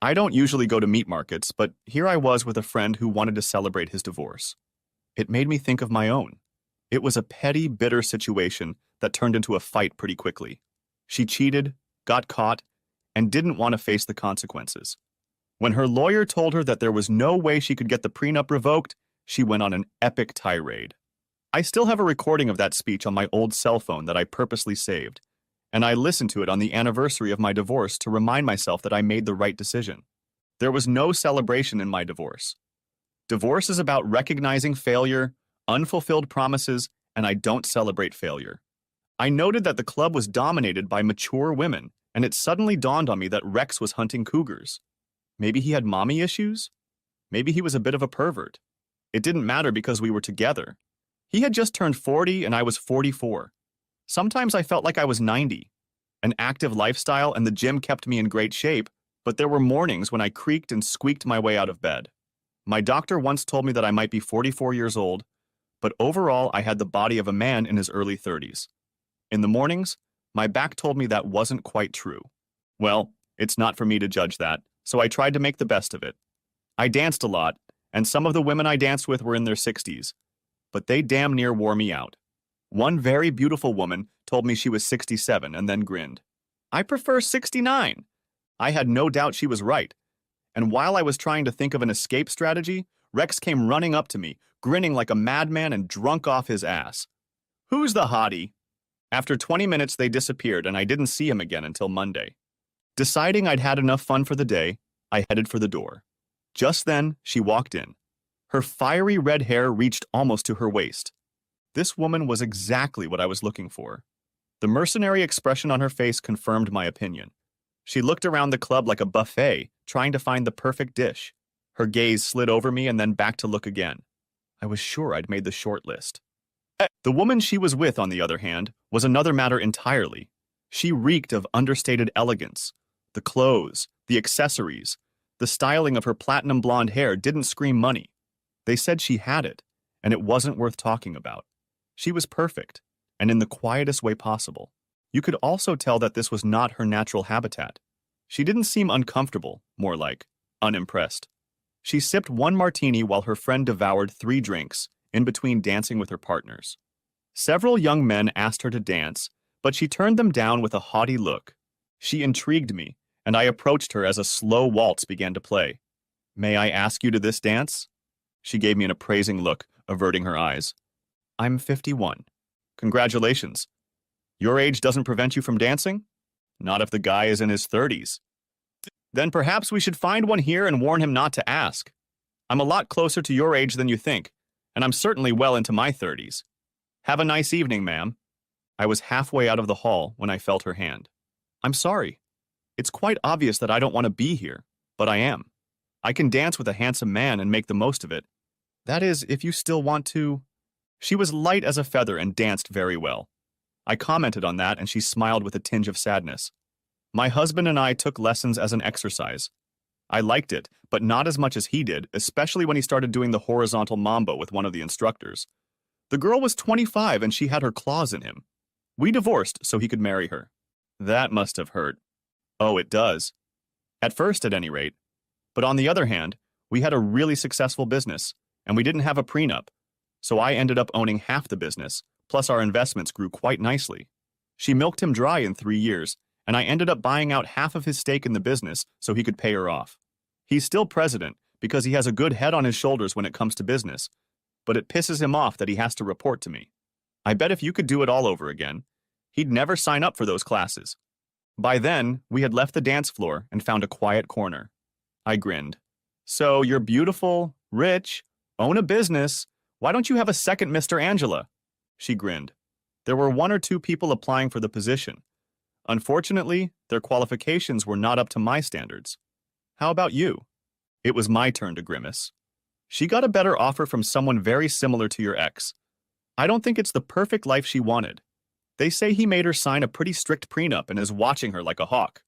I don't usually go to meat markets, but here I was with a friend who wanted to celebrate his divorce. It made me think of my own. It was a petty, bitter situation that turned into a fight pretty quickly. She cheated, got caught, and didn't want to face the consequences. When her lawyer told her that there was no way she could get the prenup revoked, she went on an epic tirade. I still have a recording of that speech on my old cell phone that I purposely saved, and I listened to it on the anniversary of my divorce to remind myself that I made the right decision. There was no celebration in my divorce. Divorce is about recognizing failure, unfulfilled promises, and I don't celebrate failure. I noted that the club was dominated by mature women, and it suddenly dawned on me that Rex was hunting cougars. Maybe he had mommy issues? Maybe he was a bit of a pervert. It didn't matter because we were together. He had just turned 40 and I was 44. Sometimes I felt like I was 90. An active lifestyle and the gym kept me in great shape, but there were mornings when I creaked and squeaked my way out of bed. My doctor once told me that I might be 44 years old, but overall I had the body of a man in his early 30s. In the mornings, my back told me that wasn't quite true. Well, it's not for me to judge that, so I tried to make the best of it. I danced a lot, and some of the women I danced with were in their 60s, but they damn near wore me out. One very beautiful woman told me she was 67 and then grinned. I prefer 69. I had no doubt she was right, and while I was trying to think of an escape strategy, Rex came running up to me, grinning like a madman and drunk off his ass. Who's the hottie? After 20 minutes, they disappeared, and I didn't see him again until Monday. Deciding I'd had enough fun for the day, I headed for the door. Just then, she walked in. Her fiery red hair reached almost to her waist. This woman was exactly what I was looking for. The mercenary expression on her face confirmed my opinion. She looked around the club like a buffet, trying to find the perfect dish. Her gaze slid over me and then back to look again. I was sure I'd made the short list. The woman she was with, on the other hand, was another matter entirely. She reeked of understated elegance. The clothes, the accessories, the styling of her platinum blonde hair didn't scream money. They said she had it, and it wasn't worth talking about. She was perfect, and in the quietest way possible. You could also tell that this was not her natural habitat. She didn't seem uncomfortable, more like unimpressed. She sipped one martini while her friend devoured 3 drinks, in between dancing with her partners. Several young men asked her to dance, but she turned them down with a haughty look. She intrigued me, and I approached her as a slow waltz began to play. "May I ask you to this dance?" She gave me an appraising look, averting her eyes. "I'm 51. Congratulations. Your age doesn't prevent you from dancing? Not if the guy is in his 30s. Then perhaps we should find one here and warn him not to ask. I'm a lot closer to your age than you think, and I'm certainly well into my 30s. Have a nice evening, ma'am." I was halfway out of the hall when I felt her hand. "I'm sorry. It's quite obvious that I don't want to be here, but I am. I can dance with a handsome man and make the most of it. That is, if you still want to." She was light as a feather and danced very well. I commented on that, and she smiled with a tinge of sadness. My husband and I took lessons as an exercise. I liked it, but not as much as he did, especially when he started doing the horizontal mambo with one of the instructors. The girl was 25 and she had her claws in him. We divorced so he could marry her. That must have hurt. Oh, it does. At first, at any rate. But on the other hand, we had a really successful business, and we didn't have a prenup, so I ended up owning half the business, plus our investments grew quite nicely. She milked him dry in 3 years, and I ended up buying out half of his stake in the business so he could pay her off. He's still president because he has a good head on his shoulders when it comes to business, but it pisses him off that he has to report to me. I bet if you could do it all over again, he'd never sign up for those classes. By then, we had left the dance floor and found a quiet corner. I grinned. "So you're beautiful, rich, own a business. Why don't you have a second Mr. Angela?" She grinned. There were 1 or 2 people applying for the position. Unfortunately, their qualifications were not up to my standards. How about you? It was my turn to grimace. She got a better offer from someone very similar to your ex. I don't think it's the perfect life she wanted. They say he made her sign a pretty strict prenup and is watching her like a hawk.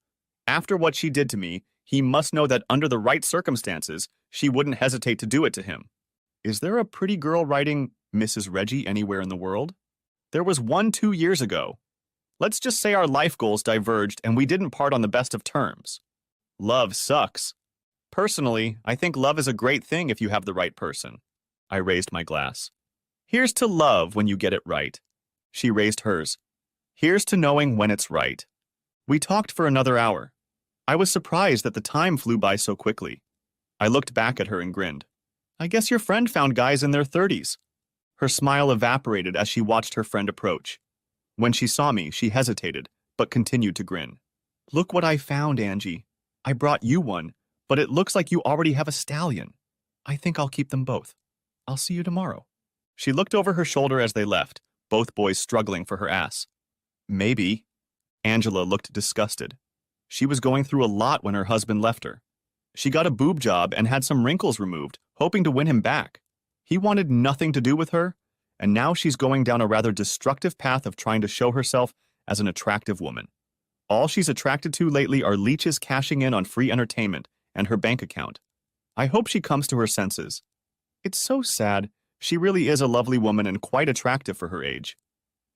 After what she did to me, he must know that under the right circumstances, she wouldn't hesitate to do it to him. Is there a pretty girl writing Mrs. Reggie anywhere in the world? There was one 2 years ago. Let's just say our life goals diverged and we didn't part on the best of terms. Love sucks. Personally, I think love is a great thing if you have the right person. I raised my glass. Here's to love when you get it right. She raised hers. Here's to knowing when it's right. We talked for another hour. I was surprised that the time flew by so quickly. I looked back at her and grinned. I guess your friend found guys in their 30s. Her smile evaporated as she watched her friend approach. When she saw me, she hesitated, but continued to grin. Look what I found, Angie. I brought you one, but it looks like you already have a stallion. I think I'll keep them both. I'll see you tomorrow. She looked over her shoulder as they left, both boys struggling for her ass. Maybe. Angela looked disgusted. She was going through a lot when her husband left her. She got a boob job and had some wrinkles removed, hoping to win him back. He wanted nothing to do with her, and now she's going down a rather destructive path of trying to show herself as an attractive woman. All she's attracted to lately are leeches cashing in on free entertainment and her bank account. I hope she comes to her senses. It's so sad. She really is a lovely woman and quite attractive for her age.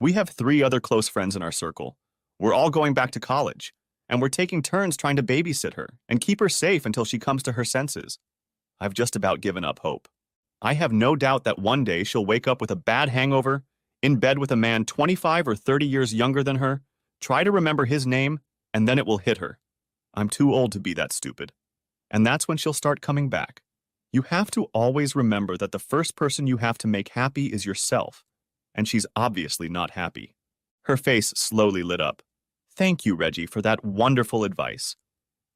We have 3 other close friends in our circle. We're all going back to college, and we're taking turns trying to babysit her and keep her safe until she comes to her senses. I've just about given up hope. I have no doubt that one day she'll wake up with a bad hangover, in bed with a man 25 or 30 years younger than her, try to remember his name, and then it will hit her. I'm too old to be that stupid. And that's when she'll start coming back. You have to always remember that the first person you have to make happy is yourself, and she's obviously not happy. Her face slowly lit up. Thank you, Reggie, for that wonderful advice.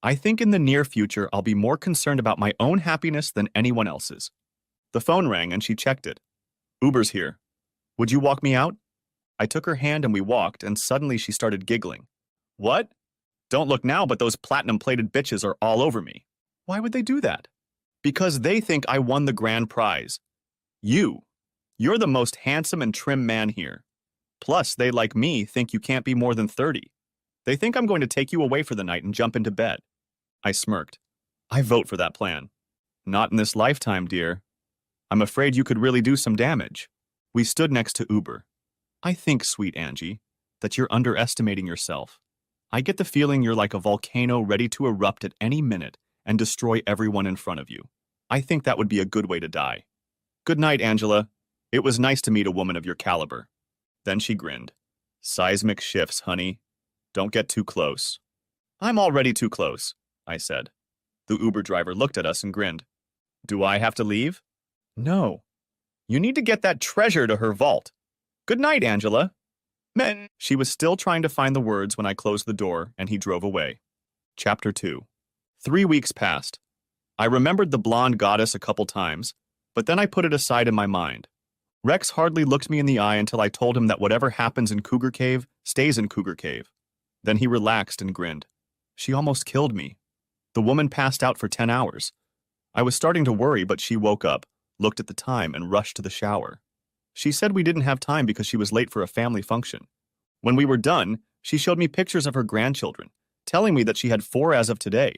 I think in the near future I'll be more concerned about my own happiness than anyone else's. The phone rang and she checked it. Uber's here. Would you walk me out? I took her hand and we walked, and suddenly she started giggling. What? Don't look now, but those platinum-plated bitches are all over me. Why would they do that? Because they think I won the grand prize. You're the most handsome and trim man here. Plus, they, like me, think you can't be more than 30. They think I'm going to take you away for the night and jump into bed. I smirked. I vote for that plan. Not in this lifetime, dear. I'm afraid you could really do some damage. We stood next to Uber. I think, sweet Angie, that you're underestimating yourself. I get the feeling you're like a volcano ready to erupt at any minute and destroy everyone in front of you. I think that would be a good way to die. Good night, Angela. It was nice to meet a woman of your caliber. Then she grinned. Seismic shifts, honey. Don't get too close. I'm already too close, I said. The Uber driver looked at us and grinned. Do I have to leave? No. You need to get that treasure to her vault. Good night, Angela. Men. She was still trying to find the words when I closed the door and he drove away. Chapter 2. 3 weeks passed. I remembered the blonde goddess a couple times, but then I put it aside in my mind. Rex hardly looked me in the eye until I told him that whatever happens in Cougar Cave stays in Cougar Cave. Then he relaxed and grinned. She almost killed me. The woman passed out for 10 hours. I was starting to worry, but she woke up, looked at the time, and rushed to the shower. She said we didn't have time because she was late for a family function. When we were done, she showed me pictures of her grandchildren, telling me that she had 4 as of today.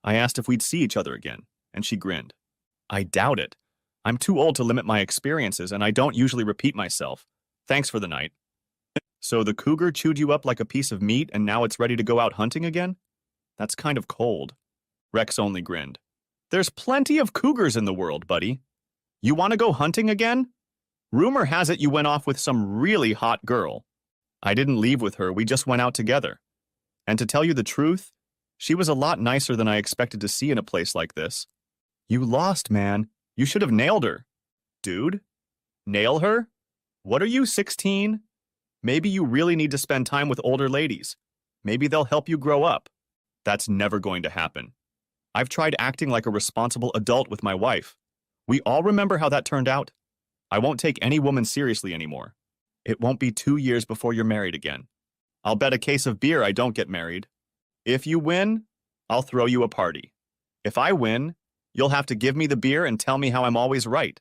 I asked if we'd see each other again, and she grinned. I doubt it. I'm too old to limit my experiences, and I don't usually repeat myself. Thanks for the night. So the cougar chewed you up like a piece of meat, and now it's ready to go out hunting again? That's kind of cold. Rex only grinned. There's plenty of cougars in the world, buddy. You want to go hunting again? Rumor has it you went off with some really hot girl. I didn't leave with her, we just went out together. And to tell you the truth, she was a lot nicer than I expected to see in a place like this. You lost, man. You should have nailed her. Dude? Nail her? What are you, 16? Maybe you really need to spend time with older ladies. Maybe they'll help you grow up. That's never going to happen. I've tried acting like a responsible adult with my wife. We all remember how that turned out. I won't take any woman seriously anymore. It won't be 2 years before you're married again. I'll bet a case of beer I don't get married. If you win, I'll throw you a party. If I win, you'll have to give me the beer and tell me how I'm always right.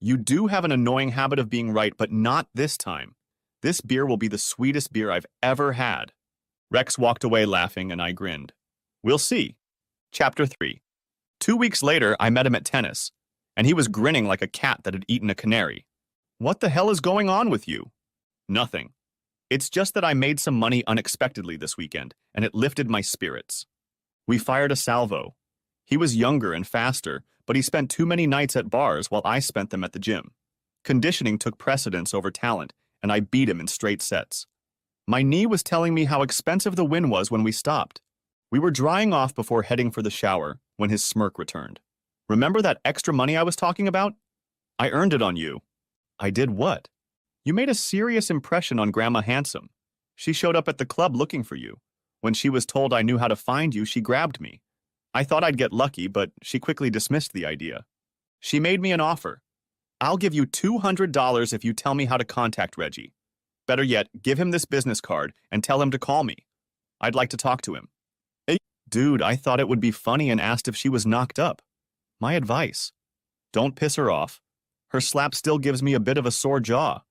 You do have an annoying habit of being right, but not this time. This beer will be the sweetest beer I've ever had. Rex walked away laughing and I grinned. We'll see. Chapter 3. 2 weeks later, I met him at tennis, and he was grinning like a cat that had eaten a canary. What the hell is going on with you? Nothing. It's just that I made some money unexpectedly this weekend, and it lifted my spirits. We fired a salvo. He was younger and faster, but he spent too many nights at bars while I spent them at the gym. Conditioning took precedence over talent, and I beat him in straight sets. My knee was telling me how expensive the win was when we stopped. We were drying off before heading for the shower when his smirk returned. Remember that extra money I was talking about? I earned it on you. I did what? You made a serious impression on Grandma Handsome. She showed up at the club looking for you. When she was told I knew how to find you, she grabbed me. I thought I'd get lucky, but she quickly dismissed the idea. She made me an offer. I'll give you $200 if you tell me how to contact Reggie. Better yet, give him this business card and tell him to call me. I'd like to talk to him. Hey, dude, I thought it would be funny and asked if she was knocked up. My advice: don't piss her off. Her slap still gives me a bit of a sore jaw.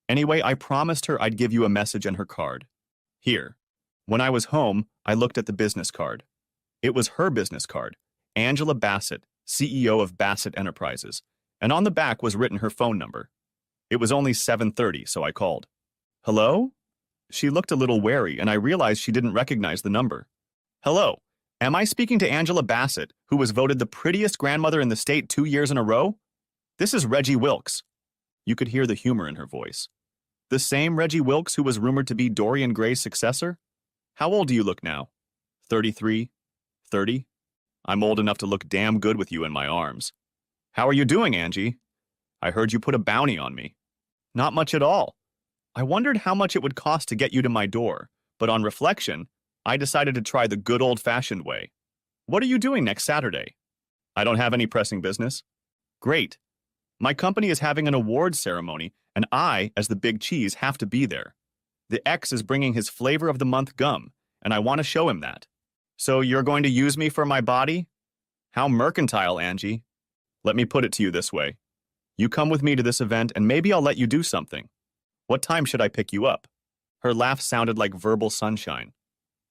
Anyway, I promised her I'd give you a message and her card. Here. When I was home, I looked at the business card. It was her business card, Angela Bassett, CEO of Bassett Enterprises, and on the back was written her phone number. It was only 7:30, so I called. Hello? She looked a little wary, and I realized she didn't recognize the number. Hello, am I speaking to Angela Bassett, who was voted the prettiest grandmother in the state 2 years in a row? This is Reggie Wilkes. You could hear the humor in her voice. The same Reggie Wilkes who was rumored to be Dorian Gray's successor? How old do you look now? 33? 30? I'm old enough to look damn good with you in my arms. How are you doing, Angie? I heard you put a bounty on me. Not much at all. I wondered how much it would cost to get you to my door, but on reflection, I decided to try the good old-fashioned way. What are you doing next Saturday? I don't have any pressing business. Great. My company is having an awards ceremony, and I, as the big cheese, have to be there. The X is bringing his flavor of the month gum, and I want to show him that. So you're going to use me for my body? How mercantile, Angie. Let me put it to you this way. You come with me to this event, and maybe I'll let you do something. What time should I pick you up? Her laugh sounded like verbal sunshine.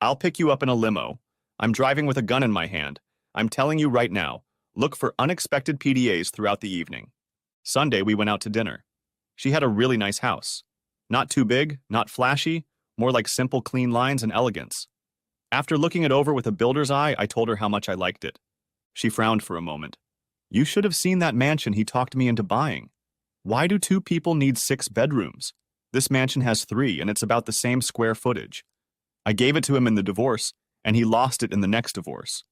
I'll pick you up in a limo. I'm driving with a gun in my hand. I'm telling you right now, look for unexpected PDAs throughout the evening. Sunday, we went out to dinner. She had a really nice house. Not too big, not flashy, more like simple, clean lines and elegance. After looking it over with a builder's eye, I told her how much I liked it. She frowned for a moment. You should have seen that mansion he talked me into buying. Why do 2 people need 6 bedrooms? This mansion has 3, and it's about the same square footage. I gave it to him in the divorce, and he lost it in the next divorce.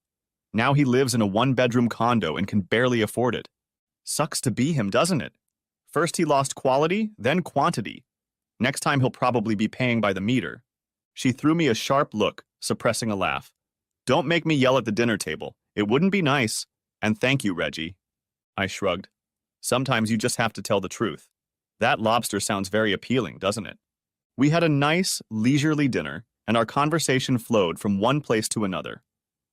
Now he lives in a 1-bedroom condo and can barely afford it. Sucks to be him, doesn't it? First he lost quality, then quantity. Next time he'll probably be paying by the meter. She threw me a sharp look, suppressing a laugh. Don't make me yell at the dinner table. It wouldn't be nice. And thank you, Reggie. I shrugged. Sometimes you just have to tell the truth. That lobster sounds very appealing, doesn't it? We had a nice, leisurely dinner, and our conversation flowed from one place to another.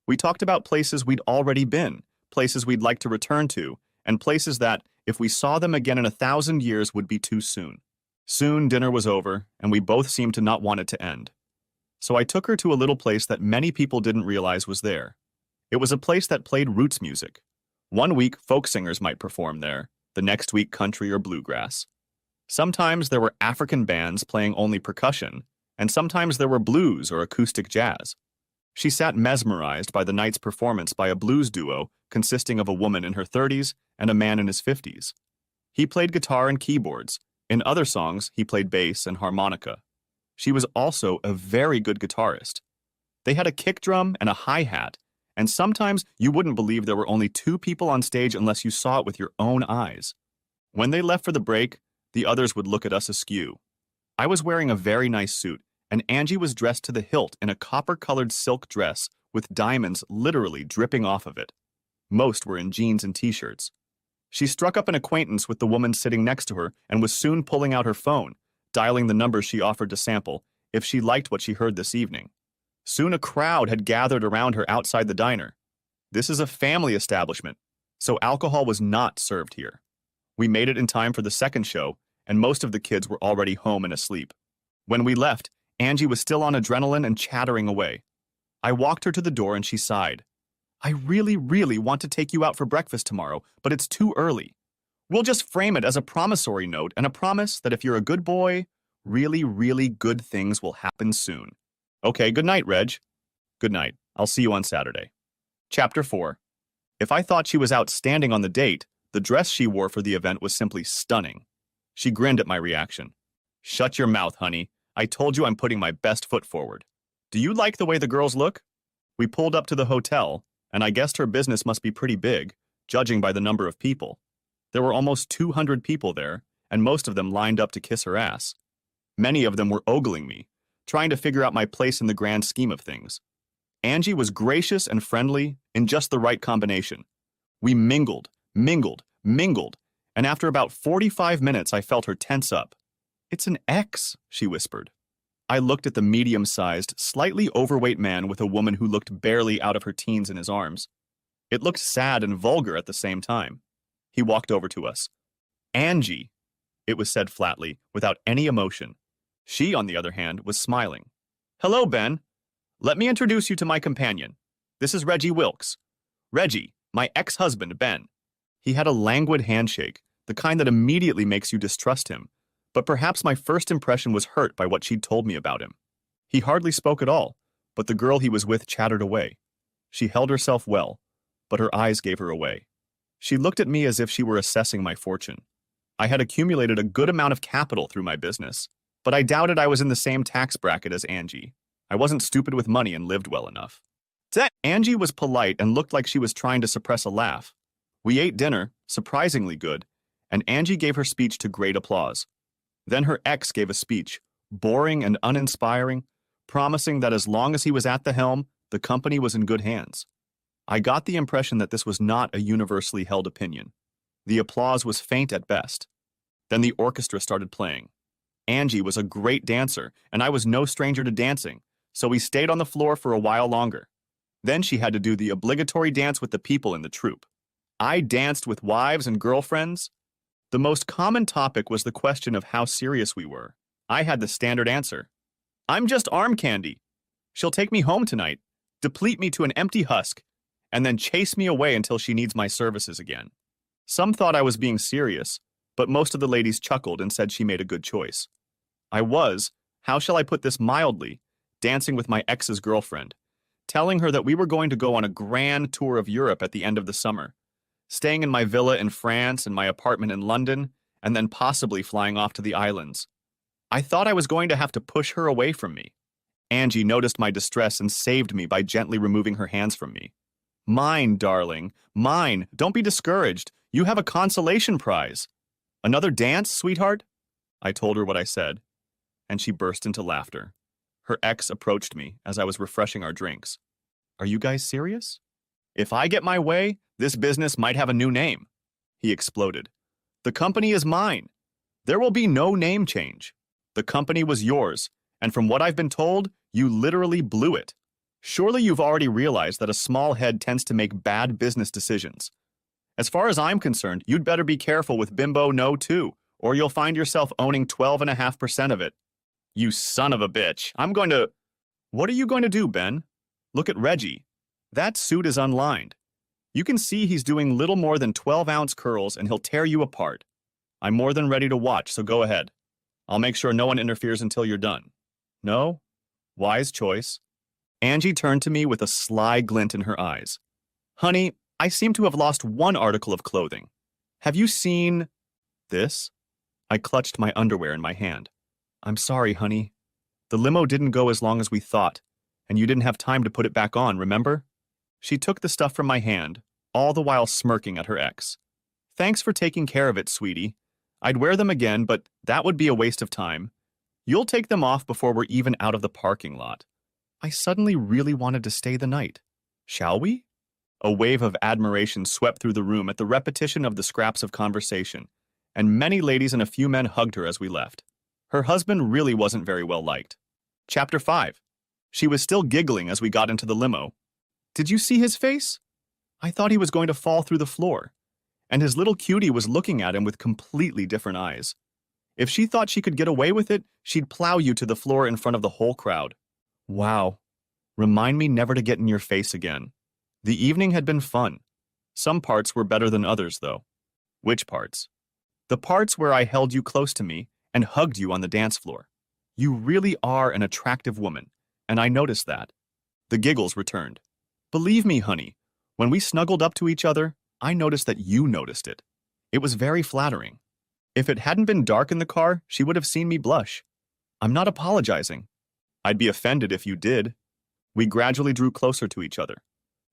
We talked about places we'd already been, places we'd like to return to, and places that, if we saw them again in 1,000 years, would be too soon. Soon dinner was over, and we both seemed to not want it to end. So I took her to a little place that many people didn't realize was there. It was a place that played roots music. One week, folk singers might perform there, the next week country or bluegrass. Sometimes there were African bands playing only percussion, and sometimes there were blues or acoustic jazz. She sat mesmerized by the night's performance by a blues duo consisting of a woman in her 30s and a man in his 50s. He played guitar and keyboards. In other songs, he played bass and harmonica. She was also a very good guitarist. They had a kick drum and a hi-hat, and sometimes you wouldn't believe there were only 2 people on stage unless you saw it with your own eyes. When they left for the break, the others would look at us askew. I was wearing a very nice suit, and Angie was dressed to the hilt in a copper-colored silk dress with diamonds literally dripping off of it. Most were in jeans and t-shirts. She struck up an acquaintance with the woman sitting next to her and was soon pulling out her phone, dialing the number she offered to sample if she liked what she heard this evening. Soon a crowd had gathered around her outside the diner. This is a family establishment, so alcohol was not served here. We made it in time for the second show, and most of the kids were already home and asleep. When we left, Angie was still on adrenaline and chattering away. I walked her to the door and she sighed. I really, really want to take you out for breakfast tomorrow, but it's too early. We'll just frame it as a promissory note and a promise that if you're a good boy, really, really good things will happen soon. Okay, good night, Reg. Good night. I'll see you on Saturday. Chapter 4. If I thought she was outstanding on the date, the dress she wore for the event was simply stunning. She grinned at my reaction. Shut your mouth, honey. I told you I'm putting my best foot forward. Do you like the way the girls look? We pulled up to the hotel, and I guessed her business must be pretty big, judging by the number of people. There were almost 200 people there, and most of them lined up to kiss her ass. Many of them were ogling me, trying to figure out my place in the grand scheme of things. Angie was gracious and friendly in just the right combination. We mingled, and after about 45 minutes I felt her tense up. It's an ex, she whispered. I looked at the medium-sized, slightly overweight man with a woman who looked barely out of her teens in his arms. It looked sad and vulgar at the same time. He walked over to us. Angie, it was said flatly, without any emotion. She, on the other hand, was smiling. Hello, Ben. Let me introduce you to my companion. This is Reggie Wilkes. Reggie, my ex-husband, Ben. He had a languid handshake, the kind that immediately makes you distrust him, but perhaps my first impression was hurt by what she'd told me about him. He hardly spoke at all, but the girl he was with chattered away. She held herself well, but her eyes gave her away. She looked at me as if she were assessing my fortune. I had accumulated a good amount of capital through my business, but I doubted I was in the same tax bracket as Angie. I wasn't stupid with money and lived well enough. Angie was polite and looked like she was trying to suppress a laugh. We ate dinner, surprisingly good, and Angie gave her speech to great applause. Then her ex gave a speech, boring and uninspiring, promising that as long as he was at the helm, the company was in good hands. I got the impression that this was not a universally held opinion. The applause was faint at best. Then the orchestra started playing. Angie was a great dancer, and I was no stranger to dancing, so we stayed on the floor for a while longer. Then she had to do the obligatory dance with the people in the troupe. I danced with wives and girlfriends. The most common topic was the question of how serious we were. I had the standard answer. I'm just arm candy. She'll take me home tonight, deplete me to an empty husk, and then chase me away until she needs my services again. Some thought I was being serious, but most of the ladies chuckled and said she made a good choice. I was, how shall I put this mildly, dancing with my ex's girlfriend, telling her that we were going to go on a grand tour of Europe at the end of the summer, staying in my villa in France and my apartment in London, and then possibly flying off to the islands. I thought I was going to have to push her away from me. Angie noticed my distress and saved me by gently removing her hands from me. Mine, darling, mine. Don't be discouraged. You have a consolation prize. Another dance, sweetheart? I told her what I said, and she burst into laughter. Her ex approached me as I was refreshing our drinks. Are you guys serious? If I get my way, this business might have a new name. He exploded. The company is mine. There will be no name change. The company was yours, and from what I've been told, you literally blew it. Surely you've already realized that a small head tends to make bad business decisions. As far as I'm concerned, you'd better be careful with Bimbo No too, or you'll find yourself owning 12.5% of it. You son of a bitch. What are you going to do, Ben? Look at Reggie. That suit is unlined. You can see he's doing little more than 12-ounce curls and he'll tear you apart. I'm more than ready to watch, so go ahead. I'll make sure no one interferes until you're done. No? Wise choice. Angie turned to me with a sly glint in her eyes. Honey, I seem to have lost one article of clothing. Have you seen this? I clutched my underwear in my hand. I'm sorry, honey. The limo didn't go as long as we thought, and you didn't have time to put it back on, remember? She took the stuff from my hand, all the while smirking at her ex. Thanks for taking care of it, sweetie. I'd wear them again, but that would be a waste of time. You'll take them off before we're even out of the parking lot. I suddenly really wanted to stay the night. Shall we? A wave of admiration swept through the room at the repetition of the scraps of conversation, and many ladies and a few men hugged her as we left. Her husband really wasn't very well liked. Chapter 5. She was still giggling as we got into the limo. Did you see his face? I thought he was going to fall through the floor, and his little cutie was looking at him with completely different eyes. If she thought she could get away with it, she'd plow you to the floor in front of the whole crowd. Wow. Remind me never to get in your face again. The evening had been fun. Some parts were better than others, though. Which parts? The parts where I held you close to me and hugged you on the dance floor. You really are an attractive woman, and I noticed that. The giggles returned. Believe me, honey, When we snuggled up to each other, I noticed that you noticed it. It was very flattering. If it hadn't been dark in the car, she would have seen me blush. I'm not apologizing. I'd be offended if you did. We gradually drew closer to each other.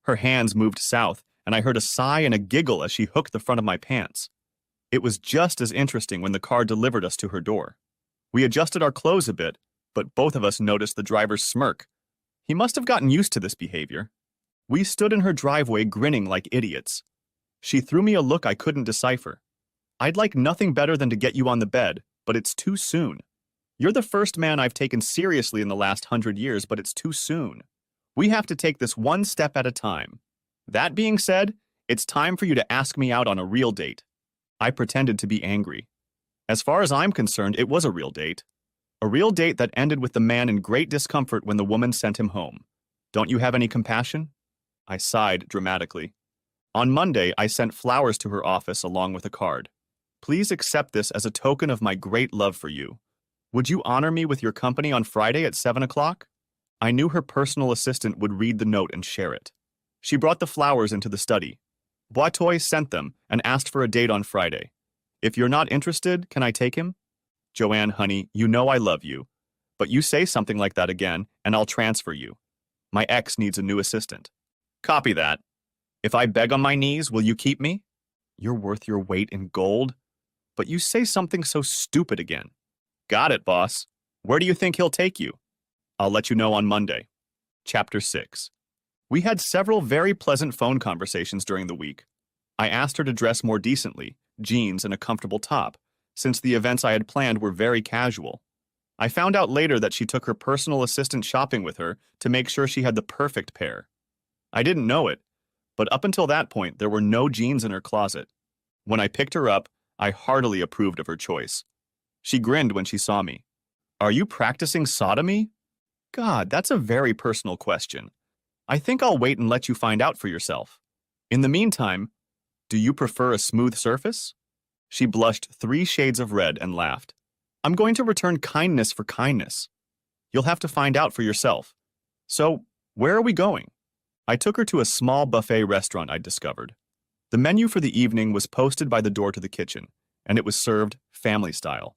Her hands moved south, and I heard a sigh and a giggle as she hooked the front of my pants. It was just as interesting when the car delivered us to her door. We adjusted our clothes a bit, but both of us noticed the driver's smirk. He must have gotten used to this behavior. We stood in her driveway grinning like idiots. She threw me a look I couldn't decipher. I'd like nothing better than to get you on the bed, but it's too soon. You're the first man I've taken seriously in the last 100 years, but it's too soon. We have to take this one step at a time. That being said, it's time for you to ask me out on a real date. I pretended to be angry. As far as I'm concerned, it was a real date. A real date that ended with the man in great discomfort when the woman sent him home. Don't you have any compassion? I sighed dramatically. On Monday, I sent flowers to her office along with a card. Please accept this as a token of my great love for you. Would you honor me with your company on Friday at 7 o'clock? I knew her personal assistant would read the note and share it. She brought the flowers into the study. Boitoy sent them and asked for a date on Friday. If you're not interested, can I take him? Joanne, honey, you know I love you. But you say something like that again, and I'll transfer you. My ex needs a new assistant. Copy that. If I beg on my knees, will you keep me? You're worth your weight in gold. But you say something so stupid again. Got it, boss. Where do you think he'll take you? I'll let you know on Monday. Chapter 6. We had several very pleasant phone conversations during the week. I asked her to dress more decently, jeans and a comfortable top, since the events I had planned were very casual. I found out later that she took her personal assistant shopping with her to make sure she had the perfect pair. I didn't know it, but up until that point there were no jeans in her closet. When I picked her up, I heartily approved of her choice. She grinned when she saw me. Are you practicing sodomy? God, that's a very personal question. I think I'll wait and let you find out for yourself. In the meantime, do you prefer a smooth surface? She blushed 3 shades of red and laughed. I'm going to return kindness for kindness. You'll have to find out for yourself. So, where are we going? I took her to a small buffet restaurant I'd discovered. The menu for the evening was posted by the door to the kitchen, and it was served family style.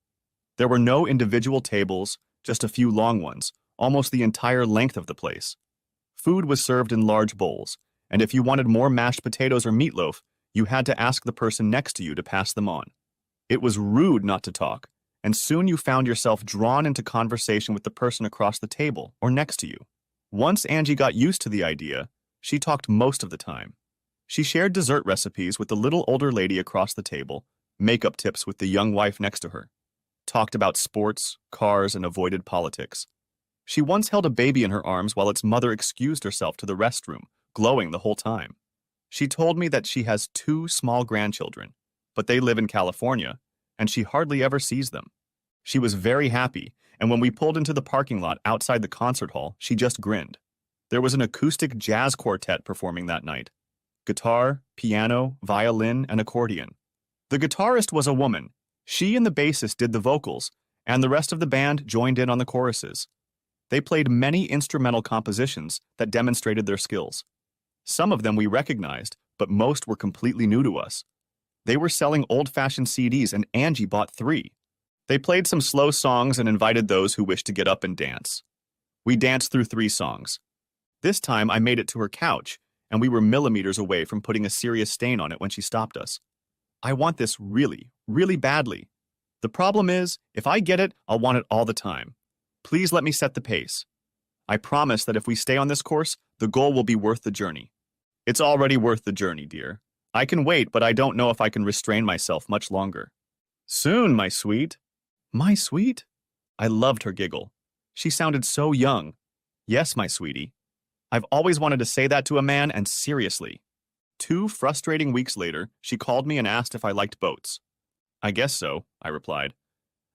There were no individual tables, just a few long ones, almost the entire length of the place. Food was served in large bowls, and if you wanted more mashed potatoes or meatloaf, you had to ask the person next to you to pass them on. It was rude not to talk, and soon you found yourself drawn into conversation with the person across the table or next to you. Once Angie got used to the idea, she talked most of the time. She shared dessert recipes with the little older lady across the table, makeup tips with the young wife next to her, talked about sports, cars, and avoided politics. She once held a baby in her arms while its mother excused herself to the restroom, glowing the whole time. She told me that she has 2 small grandchildren, but they live in California, and she hardly ever sees them. She was very happy, and when we pulled into the parking lot outside the concert hall, she just grinned. There was an acoustic jazz quartet performing that night. Guitar, piano, violin, and accordion. The guitarist was a woman. She and the bassist did the vocals, and the rest of the band joined in on the choruses. They played many instrumental compositions that demonstrated their skills. Some of them we recognized, but most were completely new to us. They were selling old-fashioned CDs, and Angie bought 3. They played some slow songs and invited those who wished to get up and dance. We danced through 3 songs. This time I made it to her couch, and we were millimeters away from putting a serious stain on it when she stopped us. I want this really, really badly. The problem is, if I get it, I'll want it all the time. Please let me set the pace. I promise that if we stay on this course, the goal will be worth the journey. It's already worth the journey, dear. I can wait, but I don't know if I can restrain myself much longer. Soon, my sweet. My sweet? I loved her giggle. She sounded so young. Yes, my sweetie. I've always wanted to say that to a man, and seriously. 2 frustrating weeks later, she called me and asked if I liked boats. I guess so, I replied.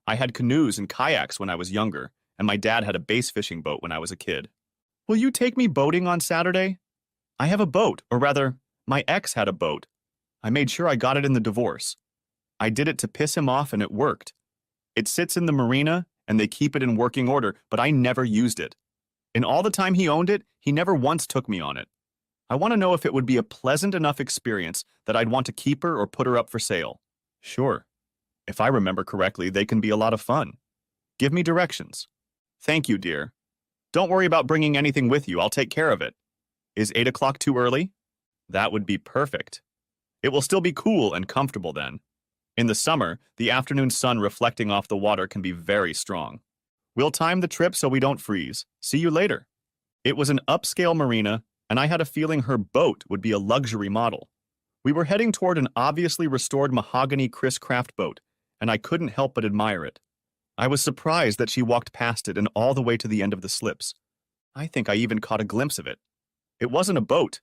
I had canoes and kayaks when I was younger, and my dad had a bass fishing boat when I was a kid. Will you take me boating on Saturday? I have a boat, or rather, my ex had a boat. I made sure I got it in the divorce. I did it to piss him off, and it worked. It sits in the marina, and they keep it in working order, but I never used it. In all the time he owned it, he never once took me on it. I want to know if it would be a pleasant enough experience that I'd want to keep her or put her up for sale. Sure. If I remember correctly, they can be a lot of fun. Give me directions. Thank you, dear. Don't worry about bringing anything with you. I'll take care of it. Is 8 o'clock too early? That would be perfect. It will still be cool and comfortable then. In the summer, the afternoon sun reflecting off the water can be very strong. We'll time the trip so we don't freeze. See you later. It was an upscale marina, and I had a feeling her boat would be a luxury model. We were heading toward an obviously restored mahogany Chris Craft boat, and I couldn't help but admire it. I was surprised that she walked past it and all the way to the end of the slips. I think I even caught a glimpse of it. It wasn't a boat.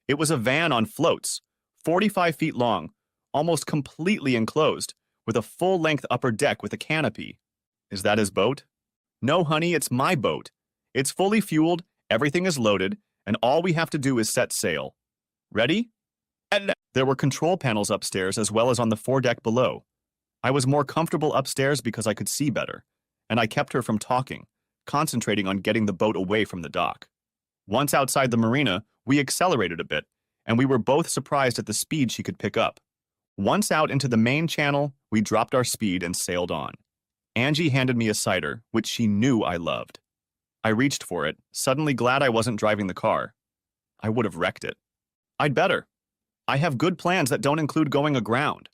It was a van on floats, 45 feet long, almost completely enclosed, with a full-length upper deck with a canopy. Is that his boat? No, honey, it's my boat. It's fully fueled, everything is loaded, and all we have to do is set sail. Ready? And there were control panels upstairs as well as on the foredeck below. I was more comfortable upstairs because I could see better, and I kept her from talking, concentrating on getting the boat away from the dock. Once outside the marina, we accelerated a bit, and we were both surprised at the speed she could pick up. Once out into the main channel, we dropped our speed and sailed on. Angie handed me a cider, which she knew I loved. I reached for it, suddenly glad I wasn't driving the car. I would have wrecked it. I'd better. I have good plans that don't include going aground.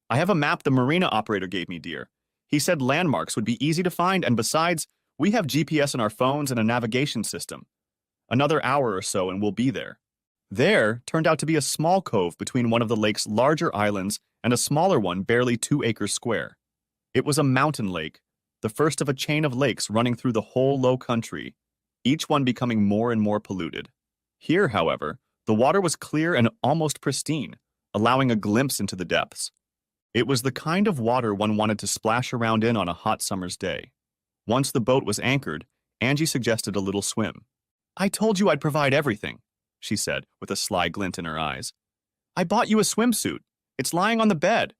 I have a map the marina operator gave me, dear. He said landmarks would be easy to find, and besides, we have GPS in our phones and a navigation system. Another hour or so and we'll be there. There turned out to be a small cove between one of the lake's larger islands and a smaller one barely 2 acres square. It was a mountain lake, the first of a chain of lakes running through the whole low country, each one becoming more and more polluted. Here, however, the water was clear and almost pristine, allowing a glimpse into the depths. It was the kind of water one wanted to splash around in on a hot summer's day. Once the boat was anchored, Angie suggested a little swim. I told you I'd provide everything, she said, with a sly glint in her eyes. I bought you a swimsuit. It's lying on the bed.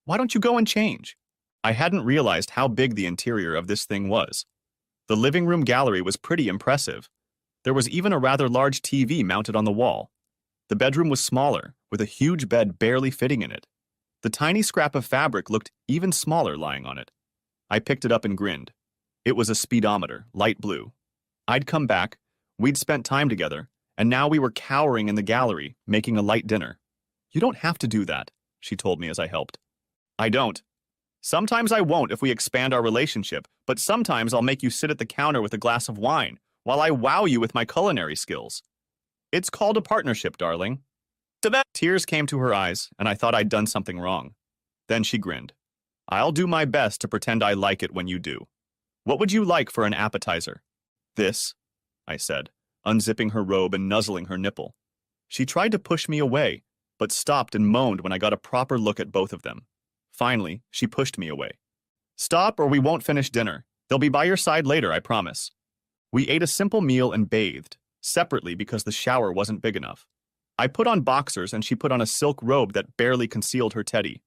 Why don't you go and change? I hadn't realized how big the interior of this thing was. The living room gallery was pretty impressive. There was even a rather large TV mounted on the wall. The bedroom was smaller, with a huge bed barely fitting in it. The tiny scrap of fabric looked even smaller lying on it. I picked it up and grinned. It was a speedometer, light blue. I'd come back, we'd spent time together, and now we were cowering in the gallery, making a light dinner. You don't have to do that, she told me as I helped. I don't. Sometimes I won't if we expand our relationship, but sometimes I'll make you sit at the counter with a glass of wine while I wow you with my culinary skills. It's called a partnership, darling. Tears came to her eyes, and I thought I'd done something wrong. Then she grinned. I'll do my best to pretend I like it when you do. What would you like for an appetizer? This, I said, unzipping her robe and nuzzling her nipple. She tried to push me away, but stopped and moaned when I got a proper look at both of them. Finally, she pushed me away. Stop or we won't finish dinner. They'll be by your side later, I promise. We ate a simple meal and bathed, separately because the shower wasn't big enough. I put on boxers and she put on a silk robe that barely concealed her teddy.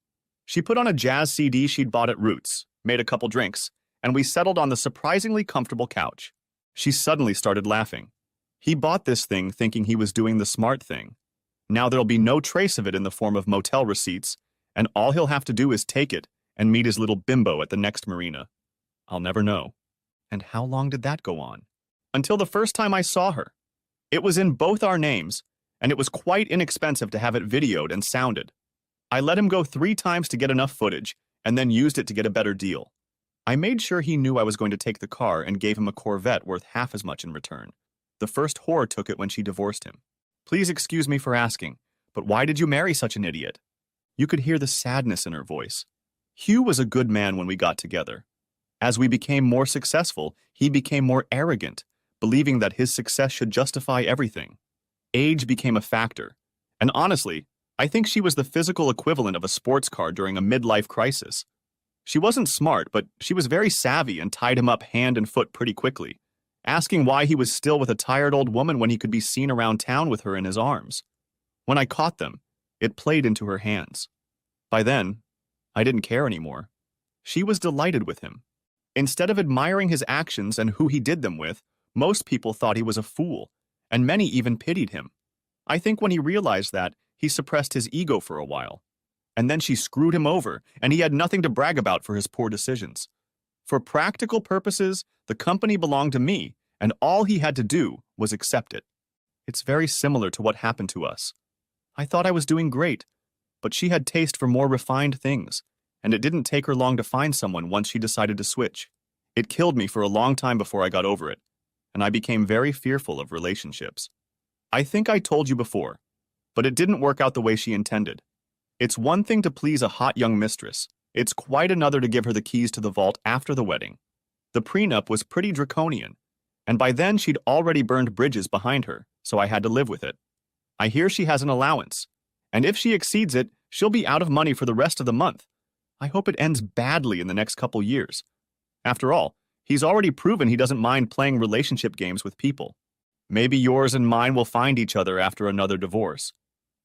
She put on a jazz CD she'd bought at Roots, made a couple drinks, and we settled on the surprisingly comfortable couch. She suddenly started laughing. He bought this thing thinking he was doing the smart thing. Now there'll be no trace of it in the form of motel receipts, and all he'll have to do is take it and meet his little bimbo at the next marina. I'll never know. And how long did that go on? Until the first time I saw her. It was in both our names, and it was quite inexpensive to have it videoed and sounded. I let him go 3 times to get enough footage, and then used it to get a better deal. I made sure he knew I was going to take the car and gave him a Corvette worth half as much in return. The first whore took it when she divorced him. Please excuse me for asking, but why did you marry such an idiot? You could hear the sadness in her voice. Hugh was a good man when we got together. As we became more successful, he became more arrogant, believing that his success should justify everything. Age became a factor, and honestly, I think she was the physical equivalent of a sports car during a midlife crisis. She wasn't smart, but she was very savvy and tied him up hand and foot pretty quickly, asking why he was still with a tired old woman when he could be seen around town with her in his arms. When I caught them, it played into her hands. By then, I didn't care anymore. She was delighted with him. Instead of admiring his actions and who he did them with, most people thought he was a fool, and many even pitied him. I think when he realized that, he suppressed his ego for a while. And then she screwed him over, and he had nothing to brag about for his poor decisions. For practical purposes, the company belonged to me, and all he had to do was accept it. It's very similar to what happened to us. I thought I was doing great, but she had taste for more refined things, and it didn't take her long to find someone once she decided to switch. It killed me for a long time before I got over it, and I became very fearful of relationships. I think I told you before, but it didn't work out the way she intended. It's one thing to please a hot young mistress. It's quite another to give her the keys to the vault after the wedding. The prenup was pretty draconian, and by then she'd already burned bridges behind her, so I had to live with it. I hear she has an allowance, and if she exceeds it, she'll be out of money for the rest of the month. I hope it ends badly in the next couple years. After all, he's already proven he doesn't mind playing relationship games with people. Maybe yours and mine will find each other after another divorce.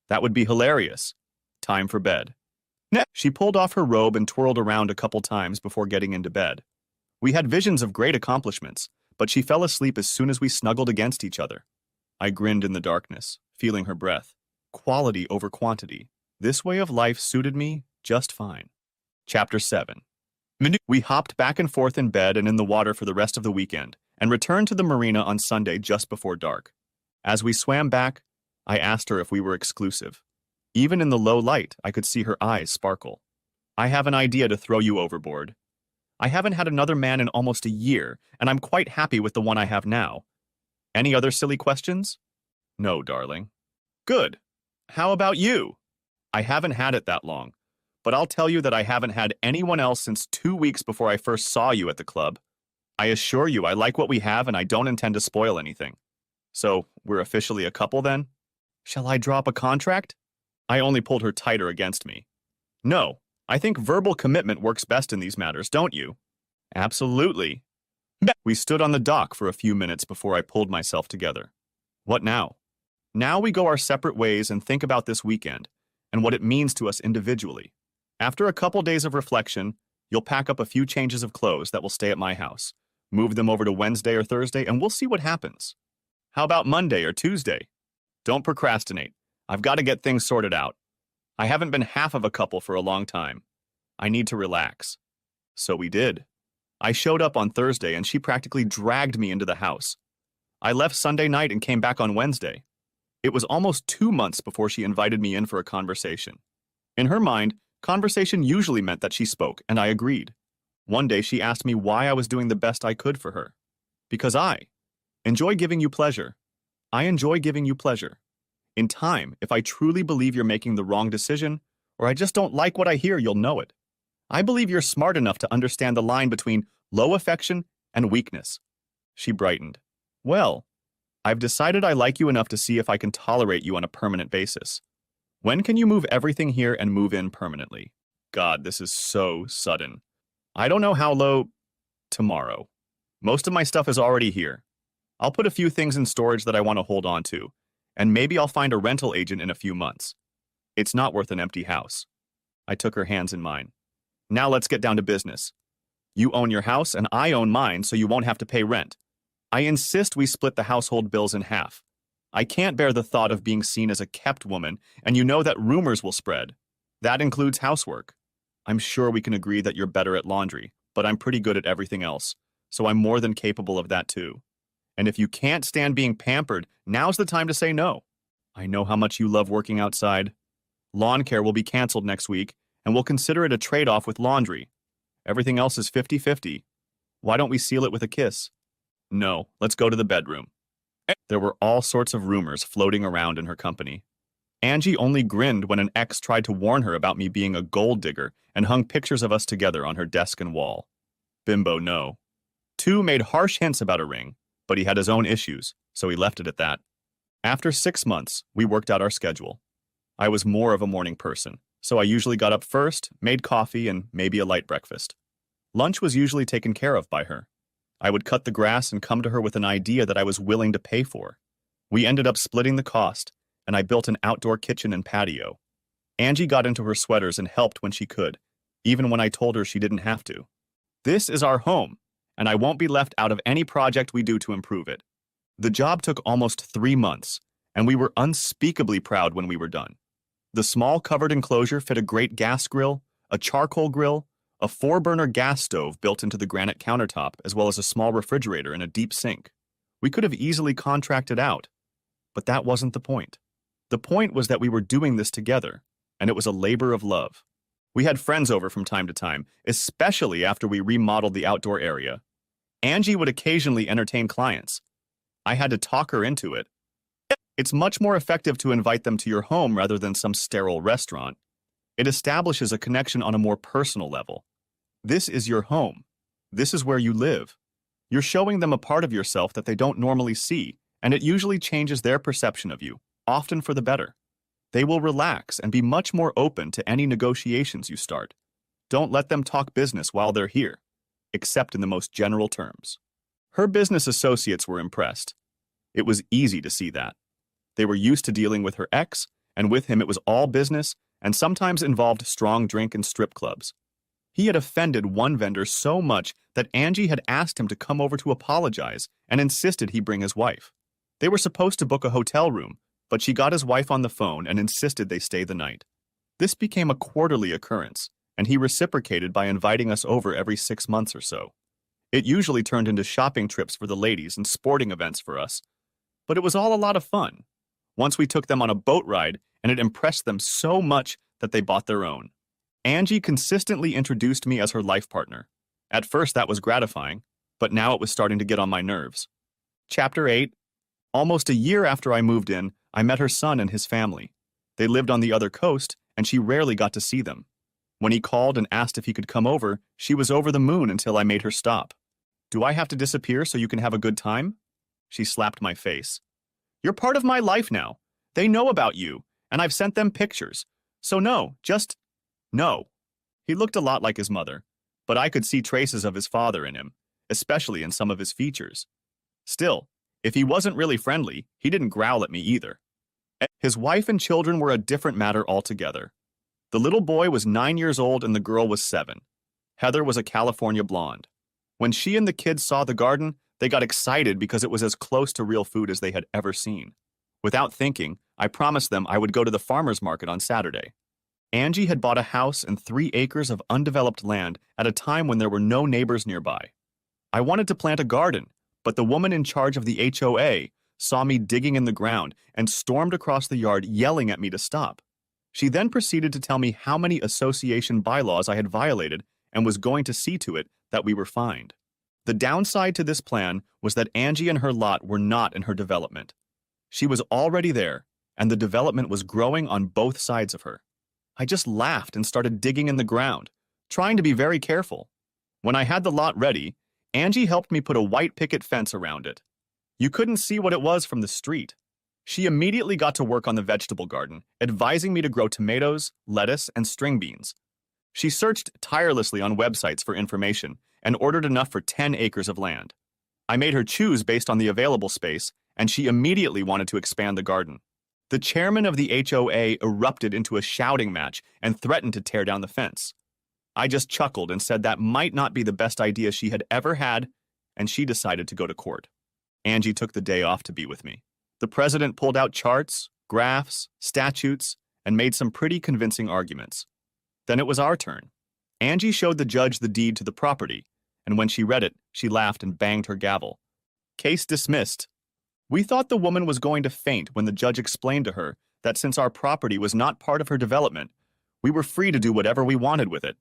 That would be hilarious. Time for bed. She pulled off her robe and twirled around a couple times before getting into bed. We had visions of great accomplishments, but she fell asleep as soon as we snuggled against each other. I grinned in the darkness, feeling her breath. Quality over quantity. This way of life suited me just fine. Chapter 7. We hopped back and forth in bed and in the water for the rest of the weekend, and returned to the marina on Sunday just before dark. As we swam back, I asked her if we were exclusive. Even in the low light, I could see her eyes sparkle. I have an idea to throw you overboard. I haven't had another man in almost a year, and I'm quite happy with the one I have now. Any other silly questions? No, darling. Good. How about you? I haven't had it that long, but I'll tell you that I haven't had anyone else since 2 weeks before I first saw you at the club. I assure you I like what we have and I don't intend to spoil anything. So, we're officially a couple then? Shall I drop a contract? I only pulled her tighter against me. No, I think verbal commitment works best in these matters, don't you? Absolutely. We stood on the dock for a few minutes before I pulled myself together. What now? Now we go our separate ways and think about this weekend and what it means to us individually. After a couple days of reflection, you'll pack up a few changes of clothes that will stay at my house, move them over to Wednesday or Thursday, and we'll see what happens. How about Monday or Tuesday? Don't procrastinate. I've got to get things sorted out. I haven't been half of a couple for a long time. I need to relax. So we did. I showed up on Thursday and she practically dragged me into the house. I left Sunday night and came back on Wednesday. It was almost 2 months before she invited me in for a conversation. In her mind, conversation usually meant that she spoke, and I agreed. One day she asked me why I was doing the best I could for her. Because I enjoy giving you pleasure. I enjoy giving you pleasure. In time, if I truly believe you're making the wrong decision, or I just don't like what I hear, you'll know it. I believe you're smart enough to understand the line between low affection and weakness. She brightened. Well, I've decided I like you enough to see if I can tolerate you on a permanent basis. When can you move everything here and move in permanently? God, this is so sudden. I don't know how low. Tomorrow. Most of my stuff is already here. I'll put a few things in storage that I want to hold on to, and maybe I'll find a rental agent in a few months. It's not worth an empty house. I took her hands in mine. Now let's get down to business. You own your house and I own mine, so you won't have to pay rent. I insist we split the household bills in half. I can't bear the thought of being seen as a kept woman, and you know that rumors will spread. That includes housework. I'm sure we can agree that you're better at laundry, but I'm pretty good at everything else, so I'm more than capable of that too. And if you can't stand being pampered, now's the time to say no. I know how much you love working outside. Lawn care will be canceled next week, and we'll consider it a trade-off with laundry. Everything else is 50-50. Why don't we seal it with a kiss? No, let's go to the bedroom. There were all sorts of rumors floating around in her company. Angie only grinned when an ex tried to warn her about me being a gold digger and hung pictures of us together on her desk and wall. Bimbo, no. Tu made harsh hints about a ring, but he had his own issues, so he left it at that. After 6 months, we worked out our schedule. I was more of a morning person, so I usually got up first, made coffee, and maybe a light breakfast. Lunch was usually taken care of by her. I would cut the grass and come to her with an idea that I was willing to pay for. We ended up splitting the cost, and I built an outdoor kitchen and patio. Angie got into her sweaters and helped when she could, even when I told her she didn't have to. This is our home, and I won't be left out of any project we do to improve it. The job took almost 3 months, and we were unspeakably proud when we were done. The small covered enclosure fit a great gas grill, a charcoal grill, a 4-burner gas stove built into the granite countertop, as well as a small refrigerator and a deep sink. We could have easily contracted out, but that wasn't the point. The point was that we were doing this together, and it was a labor of love. We had friends over from time to time, especially after we remodeled the outdoor area. Angie would occasionally entertain clients. I had to talk her into it. It's much more effective to invite them to your home rather than some sterile restaurant. It establishes a connection on a more personal level. This is your home. This is where you live. You're showing them a part of yourself that they don't normally see, and it usually changes their perception of you, often for the better. They will relax and be much more open to any negotiations you start. Don't let them talk business while they're here, except in the most general terms. Her business associates were impressed. It was easy to see that. They were used to dealing with her ex, and with him it was all business and sometimes involved strong drink and strip clubs. He had offended one vendor so much that Angie had asked him to come over to apologize and insisted he bring his wife. They were supposed to book a hotel room, but she got his wife on the phone and insisted they stay the night. This became a quarterly occurrence, and he reciprocated by inviting us over every 6 months or so. It usually turned into shopping trips for the ladies and sporting events for us, but it was all a lot of fun. Once we took them on a boat ride, and it impressed them so much that they bought their own. Angie consistently introduced me as her life partner. At first that was gratifying, but now it was starting to get on my nerves. Chapter 8. Almost a year after I moved in, I met her son and his family. They lived on the other coast, and she rarely got to see them. When he called and asked if he could come over, she was over the moon until I made her stop. "Do I have to disappear so you can have a good time?" She slapped my face. "You're part of my life now. They know about you, and I've sent them pictures. So no, just no." He looked a lot like his mother, but I could see traces of his father in him, especially in some of his features. Still, if he wasn't really friendly, he didn't growl at me either. His wife and children were a different matter altogether. The little boy was 9 years old and the girl was 7. Heather was a California blonde. When she and the kids saw the garden, they got excited because it was as close to real food as they had ever seen. Without thinking, I promised them I would go to the farmer's market on Saturday. Angie had bought a house and 3 acres of undeveloped land at a time when there were no neighbors nearby. I wanted to plant a garden, but the woman in charge of the HOA saw me digging in the ground and stormed across the yard yelling at me to stop. She then proceeded to tell me how many association bylaws I had violated and was going to see to it that we were fined. The downside to this plan was that Angie and her lot were not in her development. She was already there, and the development was growing on both sides of her. I just laughed and started digging in the ground, trying to be very careful. When I had the lot ready, Angie helped me put a white picket fence around it. You couldn't see what it was from the street. She immediately got to work on the vegetable garden, advising me to grow tomatoes, lettuce, and string beans. She searched tirelessly on websites for information and ordered enough for 10 acres of land. I made her choose based on the available space, and she immediately wanted to expand the garden. The chairman of the HOA erupted into a shouting match and threatened to tear down the fence. I just chuckled and said that might not be the best idea she had ever had, and she decided to go to court. Angie took the day off to be with me. The president pulled out charts, graphs, statutes, and made some pretty convincing arguments. Then it was our turn. Angie showed the judge the deed to the property, and when she read it, she laughed and banged her gavel. Case dismissed. We thought the woman was going to faint when the judge explained to her that since our property was not part of her development, we were free to do whatever we wanted with it,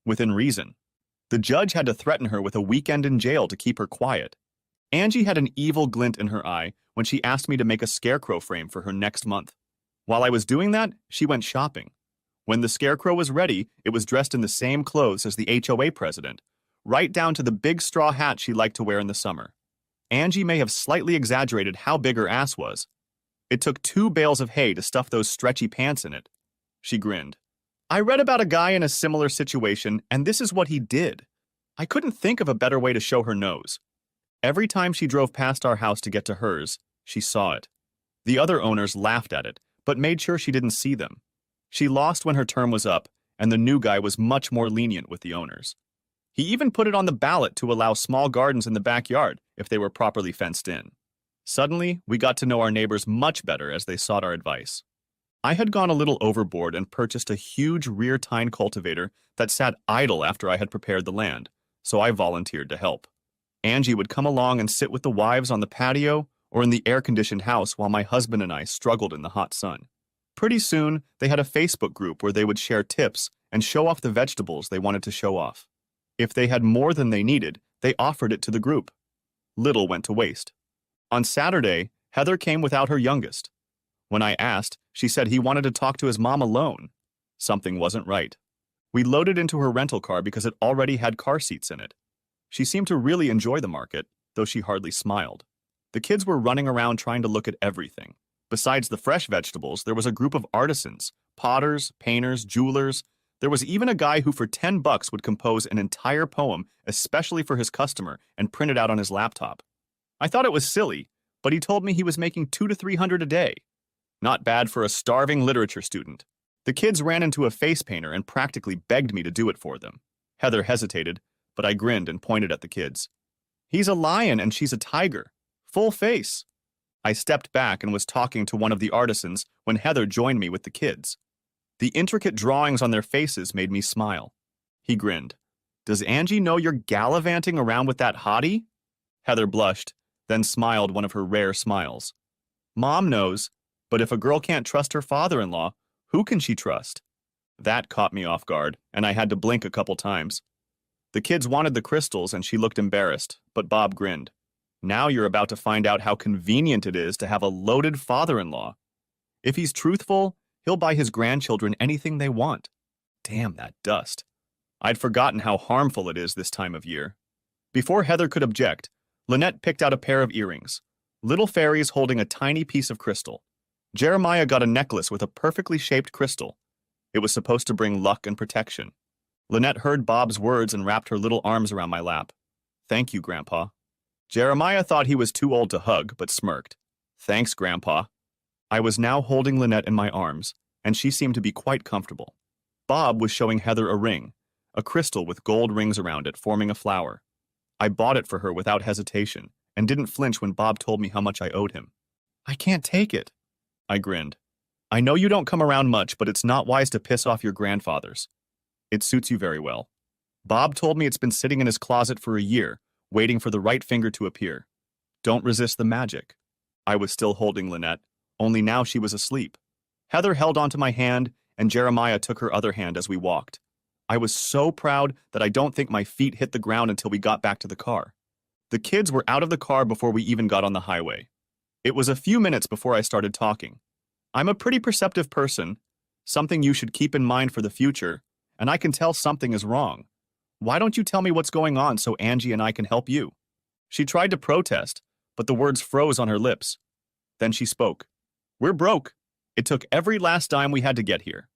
within reason. The judge had to threaten her with a weekend in jail to keep her quiet. Angie had an evil glint in her eye when she asked me to make a scarecrow frame for her next month. While I was doing that, she went shopping. When the scarecrow was ready, it was dressed in the same clothes as the HOA president, right down to the big straw hat she liked to wear in the summer. Angie may have slightly exaggerated how big her ass was. It took 2 bales of hay to stuff those stretchy pants in it. She grinned. I read about a guy in a similar situation, and this is what he did. I couldn't think of a better way to show her nose. Every time she drove past our house to get to hers, she saw it. The other owners laughed at it, but made sure she didn't see them. She lost when her term was up, and the new guy was much more lenient with the owners. He even put it on the ballot to allow small gardens in the backyard if they were properly fenced in. Suddenly, we got to know our neighbors much better as they sought our advice. I had gone a little overboard and purchased a huge rear tine cultivator that sat idle after I had prepared the land, so I volunteered to help. Angie would come along and sit with the wives on the patio or in the air-conditioned house while my husband and I struggled in the hot sun. Pretty soon, they had a Facebook group where they would share tips and show off the vegetables they wanted to show off. If they had more than they needed, they offered it to the group. Little went to waste. On Saturday, Heather came without her youngest. When I asked, she said he wanted to talk to his mom alone. Something wasn't right. We loaded into her rental car because it already had car seats in it. She seemed to really enjoy the market, though she hardly smiled. The kids were running around trying to look at everything. Besides the fresh vegetables, there was a group of artisans, potters, painters, jewelers. There was even a guy who for $10 would compose an entire poem especially for his customer and print it out on his laptop. I thought it was silly, but he told me he was making $200 to $300 a day. Not bad for a starving literature student. The kids ran into a face painter and practically begged me to do it for them. Heather hesitated, but I grinned and pointed at the kids. He's a lion and she's a tiger. Full face. I stepped back and was talking to one of the artisans when Heather joined me with the kids. The intricate drawings on their faces made me smile. He grinned. Does Angie know you're gallivanting around with that hottie? Heather blushed, then smiled one of her rare smiles. Mom knows, but if a girl can't trust her father-in-law, who can she trust? That caught me off guard, and I had to blink a couple times. The kids wanted the crystals and she looked embarrassed, but Bob grinned. Now you're about to find out how convenient it is to have a loaded father-in-law. If he's truthful, he'll buy his grandchildren anything they want. Damn that dust. I'd forgotten how harmful it is this time of year. Before Heather could object, Lynette picked out a pair of earrings, little fairies holding a tiny piece of crystal. Jeremiah got a necklace with a perfectly shaped crystal. It was supposed to bring luck and protection. Lynette heard Bob's words and wrapped her little arms around my lap. Thank you, Grandpa. Jeremiah thought he was too old to hug, but smirked. Thanks, Grandpa. I was now holding Lynette in my arms, and she seemed to be quite comfortable. Bob was showing Heather a ring, a crystal with gold rings around it forming a flower. I bought it for her without hesitation, and didn't flinch when Bob told me how much I owed him. I can't take it. I grinned. I know you don't come around much, but it's not wise to piss off your grandfathers. It suits you very well. Bob told me it's been sitting in his closet for a year, waiting for the right finger to appear. Don't resist the magic. I was still holding Lynette, only now she was asleep. Heather held onto my hand, and Jeremiah took her other hand as we walked. I was so proud that I don't think my feet hit the ground until we got back to the car. The kids were out of the car before we even got on the highway. It was a few minutes before I started talking. I'm a pretty perceptive person, something you should keep in mind for the future, and I can tell something is wrong. Why don't you tell me what's going on so Angie and I can help you? She tried to protest, but the words froze on her lips. Then she spoke. We're broke. It took every last dime we had to get here.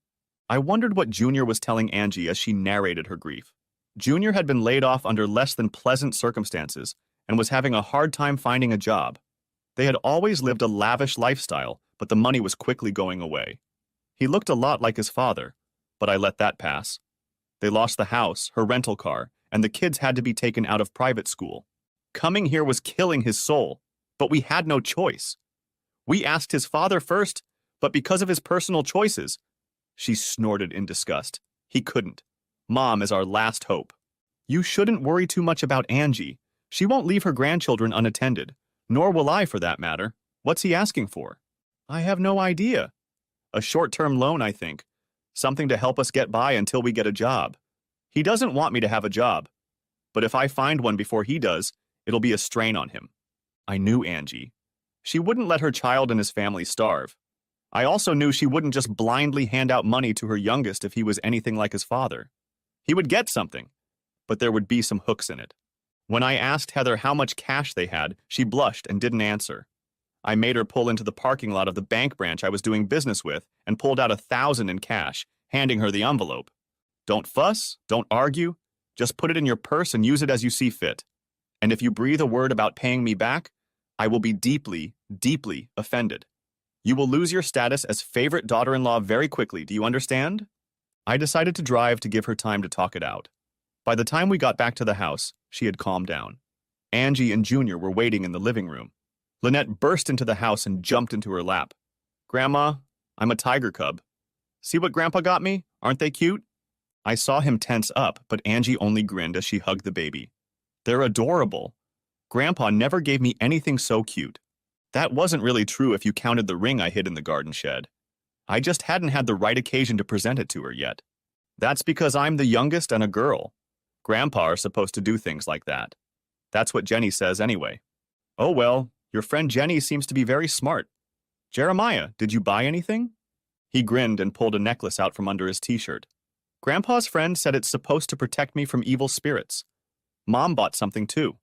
I wondered what Junior was telling Angie as she narrated her grief. Junior had been laid off under less than pleasant circumstances and was having a hard time finding a job. They had always lived a lavish lifestyle, but the money was quickly going away. He looked a lot like his father, but I let that pass. They lost the house, her rental car, and the kids had to be taken out of private school. Coming here was killing his soul, but we had no choice. We asked his father first, but because of his personal choices, she snorted in disgust. He couldn't. Mom is our last hope. You shouldn't worry too much about Angie. She won't leave her grandchildren unattended, nor will I for that matter. What's he asking for? I have no idea. A short-term loan, I think. Something to help us get by until we get a job. He doesn't want me to have a job. But if I find one before he does, it'll be a strain on him. I knew Angie. She wouldn't let her child and his family starve. I also knew she wouldn't just blindly hand out money to her youngest if he was anything like his father. He would get something, but there would be some hooks in it. When I asked Heather how much cash they had, she blushed and didn't answer. I made her pull into the parking lot of the bank branch I was doing business with and pulled out $1,000 in cash, handing her the envelope. Don't fuss, don't argue, just put it in your purse and use it as you see fit. And if you breathe a word about paying me back, I will be deeply, deeply offended. You will lose your status as favorite daughter-in-law very quickly, do you understand? I decided to drive to give her time to talk it out. By the time we got back to the house, she had calmed down. Angie and Junior were waiting in the living room. Lynette burst into the house and jumped into her lap. Grandma, I'm a tiger cub. See what Grandpa got me? Aren't they cute? I saw him tense up, but Angie only grinned as she hugged the baby. They're adorable. Grandpa never gave me anything so cute. That wasn't really true if you counted the ring I hid in the garden shed. I just hadn't had the right occasion to present it to her yet. That's because I'm the youngest and a girl. Grandpa are supposed to do things like that. That's what Jenny says anyway. Oh well, your friend Jenny seems to be very smart. Jeremiah, did you buy anything? He grinned and pulled a necklace out from under his t-shirt. Grandpa's friend said it's supposed to protect me from evil spirits. Mom bought something too.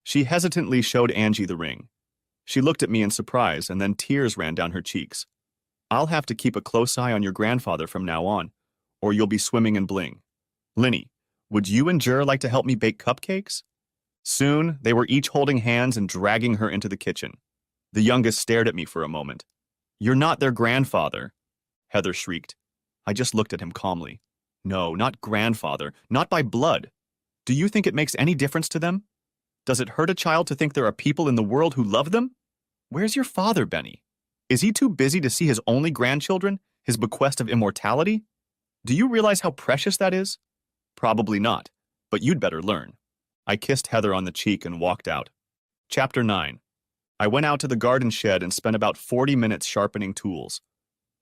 She hesitantly showed Angie the ring. She looked at me in surprise, and then tears ran down her cheeks. I'll have to keep a close eye on your grandfather from now on, or you'll be swimming in bling. Linny, would you and Jer like to help me bake cupcakes? Soon, they were each holding hands and dragging her into the kitchen. The youngest stared at me for a moment. You're not their grandfather, Heather shrieked. I just looked at him calmly. No, not grandfather, not by blood. Do you think it makes any difference to them? Does it hurt a child to think there are people in the world who love them? Where's your father, Benny? Is he too busy to see his only grandchildren, his bequest of immortality? Do you realize how precious that is? Probably not, but you'd better learn. I kissed Heather on the cheek and walked out. Chapter 9. I went out to the garden shed and spent about 40 minutes sharpening tools.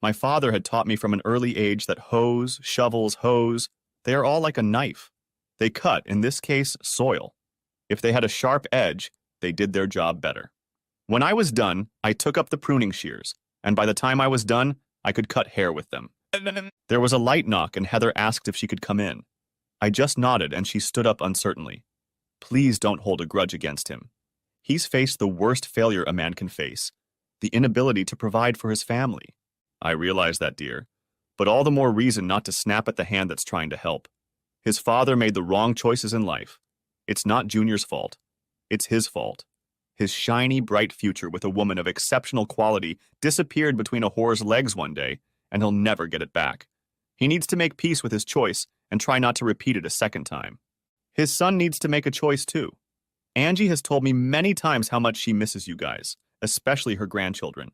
My father had taught me from an early age that hoes, shovels, hoes, they are all like a knife. They cut, in this case, soil. If they had a sharp edge, they did their job better. When I was done, I took up the pruning shears, and by the time I was done, I could cut hair with them. There was a light knock, and Heather asked if she could come in. I just nodded, and she stood up uncertainly. Please don't hold a grudge against him. He's faced the worst failure a man can face, the inability to provide for his family. I realize that, dear, but all the more reason not to snap at the hand that's trying to help. His father made the wrong choices in life. It's not Junior's fault. It's his fault. His shiny, bright future with a woman of exceptional quality disappeared between a whore's legs one day, and he'll never get it back. He needs to make peace with his choice and try not to repeat it a second time. His son needs to make a choice too. Angie has told me many times how much she misses you guys, especially her grandchildren.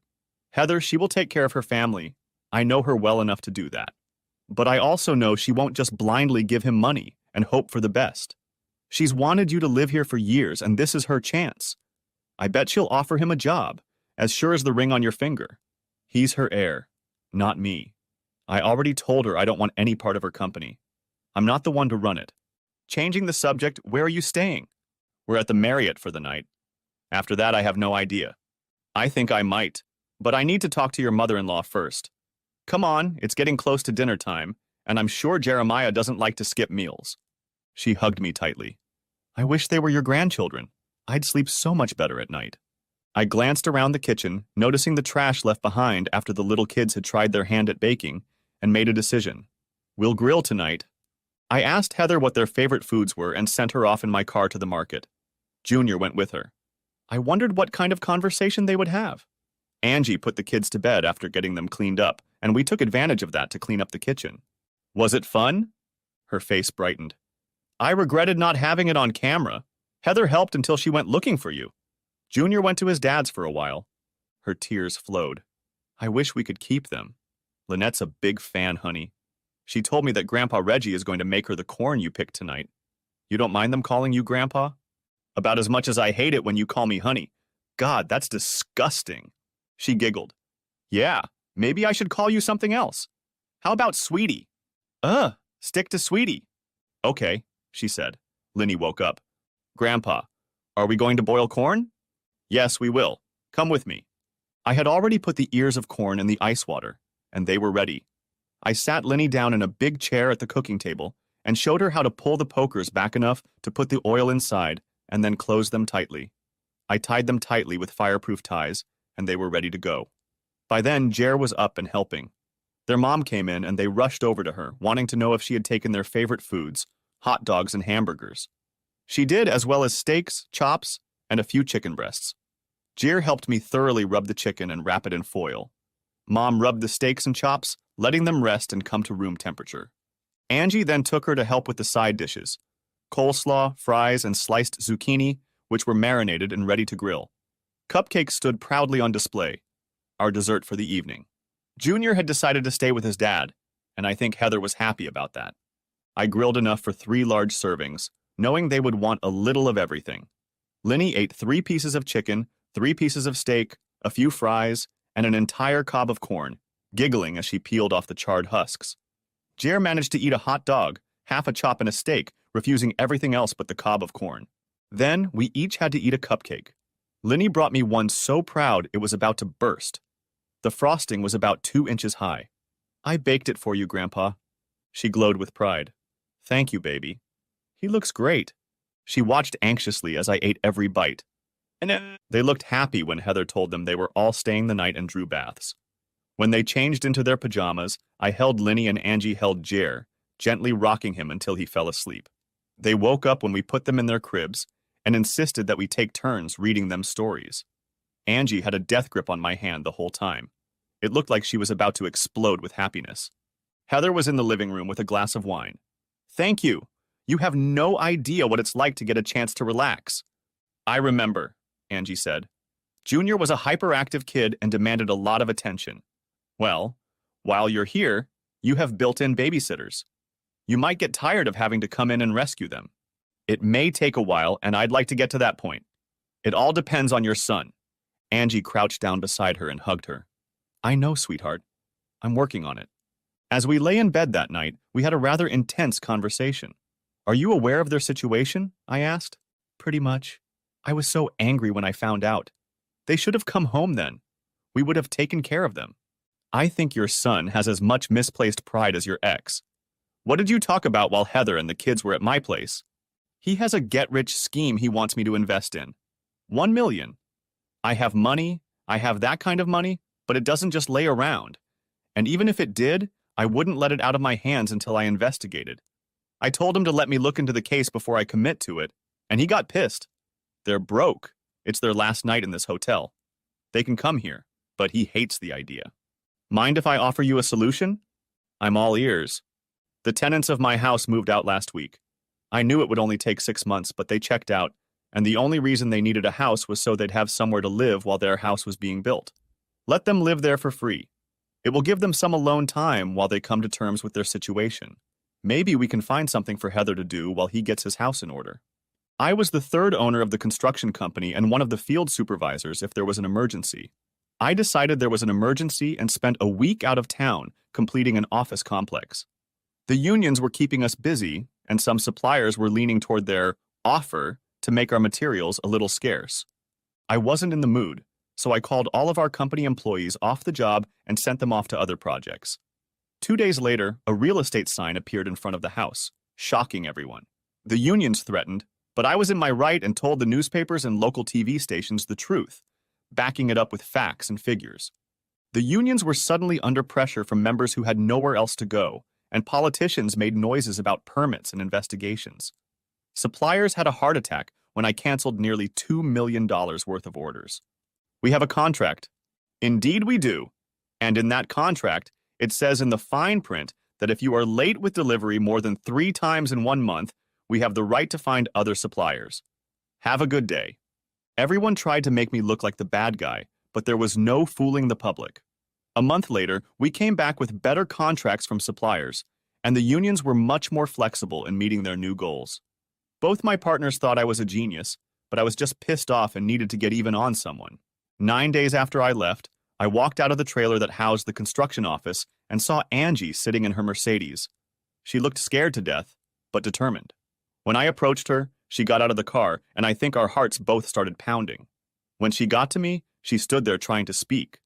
Heather, she will take care of her family. I know her well enough to do that. But I also know she won't just blindly give him money and hope for the best. She's wanted you to live here for years, and this is her chance. I bet she'll offer him a job, as sure as the ring on your finger. He's her heir, not me. I already told her I don't want any part of her company. I'm not the one to run it. Changing the subject, where are you staying? We're at the Marriott for the night. After that, I have no idea. I think I might, but I need to talk to your mother-in-law first. Come on, it's getting close to dinner time, and I'm sure Jeremiah doesn't like to skip meals. She hugged me tightly. I wish they were your grandchildren. I'd sleep so much better at night. I glanced around the kitchen, noticing the trash left behind after the little kids had tried their hand at baking, and made a decision. We'll grill tonight. I asked Heather what their favorite foods were and sent her off in my car to the market. Junior went with her. I wondered what kind of conversation they would have. Angie put the kids to bed after getting them cleaned up, and we took advantage of that to clean up the kitchen. Was it fun? Her face brightened. I regretted not having it on camera. Heather helped until she went looking for you. Junior went to his dad's for a while. Her tears flowed. I wish we could keep them. Lynette's a big fan, honey. She told me that Grandpa Reggie is going to make her the corn you picked tonight. You don't mind them calling you Grandpa? About as much as I hate it when you call me honey. God, that's disgusting. She giggled. Yeah, maybe I should call you something else. How about Sweetie? Stick to Sweetie. Okay, she said. Linny woke up. Grandpa, are we going to boil corn? Yes, we will. Come with me. I had already put the ears of corn in the ice water, and they were ready. I sat Linny down in a big chair at the cooking table and showed her how to pull the pokers back enough to put the oil inside and then close them tightly. I tied them tightly with fireproof ties, and they were ready to go. By then, Jer was up and helping. Their mom came in, and they rushed over to her, wanting to know if she had taken their favorite foods, hot dogs and hamburgers. She did, as well as steaks, chops, and a few chicken breasts. Jer helped me thoroughly rub the chicken and wrap it in foil. Mom rubbed the steaks and chops, letting them rest and come to room temperature. Angie then took her to help with the side dishes, coleslaw, fries, and sliced zucchini, which were marinated and ready to grill. Cupcakes stood proudly on display, our dessert for the evening. Junior had decided to stay with his dad, and I think Heather was happy about that. I grilled enough for 3 large servings, knowing they would want a little of everything. Linny ate 3 pieces of chicken, 3 pieces of steak, a few fries, and an entire cob of corn, giggling as she peeled off the charred husks. Jer managed to eat a hot dog, half a chop and a steak, refusing everything else but the cob of corn. Then we each had to eat a cupcake. Linny brought me one so proud it was about to burst. The frosting was about 2 inches high. I baked it for you, Grandpa. She glowed with pride. Thank you, baby. He looks great. She watched anxiously as I ate every bite. And they looked happy when Heather told them they were all staying the night and drew baths. When they changed into their pajamas, I held Linny and Angie held Jer, gently rocking him until he fell asleep. They woke up when we put them in their cribs and insisted that we take turns reading them stories. Angie had a death grip on my hand the whole time. It looked like she was about to explode with happiness. Heather was in the living room with a glass of wine. Thank you. You have no idea what it's like to get a chance to relax. I remember, Angie said. Junior was a hyperactive kid and demanded a lot of attention. Well, while you're here, you have built-in babysitters. You might get tired of having to come in and rescue them. It may take a while, and I'd like to get to that point. It all depends on your son. Angie crouched down beside her and hugged her. I know, sweetheart. I'm working on it. As we lay in bed that night, we had a rather intense conversation. Are you aware of their situation? I asked. Pretty much. I was so angry when I found out. They should have come home then. We would have taken care of them. I think your son has as much misplaced pride as your ex. What did you talk about while Heather and the kids were at my place? He has a get-rich scheme he wants me to invest in. 1 million. I have money, I have that kind of money, but it doesn't just lay around. And even if it did, I wouldn't let it out of my hands until I investigated. I told him to let me look into the case before I commit to it, and he got pissed. They're broke. It's their last night in this hotel. They can come here, but he hates the idea. Mind if I offer you a solution? I'm all ears. The tenants of my house moved out last week. I knew it would only take 6 months, but they checked out, and the only reason they needed a house was so they'd have somewhere to live while their house was being built. Let them live there for free. It will give them some alone time while they come to terms with their situation. Maybe we can find something for Heather to do while he gets his house in order. I was the 3rd owner of the construction company and one of the field supervisors if there was an emergency. I decided there was an emergency and spent a week out of town completing an office complex. The unions were keeping us busy, and some suppliers were leaning toward their offer to make our materials a little scarce. I wasn't in the mood, so I called all of our company employees off the job and sent them off to other projects. 2 days later, a real estate sign appeared in front of the house, shocking everyone. The unions threatened, but I was in my right and told the newspapers and local TV stations the truth, backing it up with facts and figures. The unions were suddenly under pressure from members who had nowhere else to go, and politicians made noises about permits and investigations. Suppliers had a heart attack when I canceled nearly $2 million worth of orders. We have a contract. Indeed we do. And in that contract, it says in the fine print that if you are late with delivery more than 3 times in 1 month, we have the right to find other suppliers. Have a good day. Everyone tried to make me look like the bad guy, but there was no fooling the public. A month later, we came back with better contracts from suppliers, and the unions were much more flexible in meeting their new goals. Both my partners thought I was a genius, but I was just pissed off and needed to get even on someone. 9 days after I left, I walked out of the trailer that housed the construction office and saw Angie sitting in her Mercedes. She looked scared to death, but determined. When I approached her, she got out of the car, and I think our hearts both started pounding. When she got to me, she stood there trying to speak.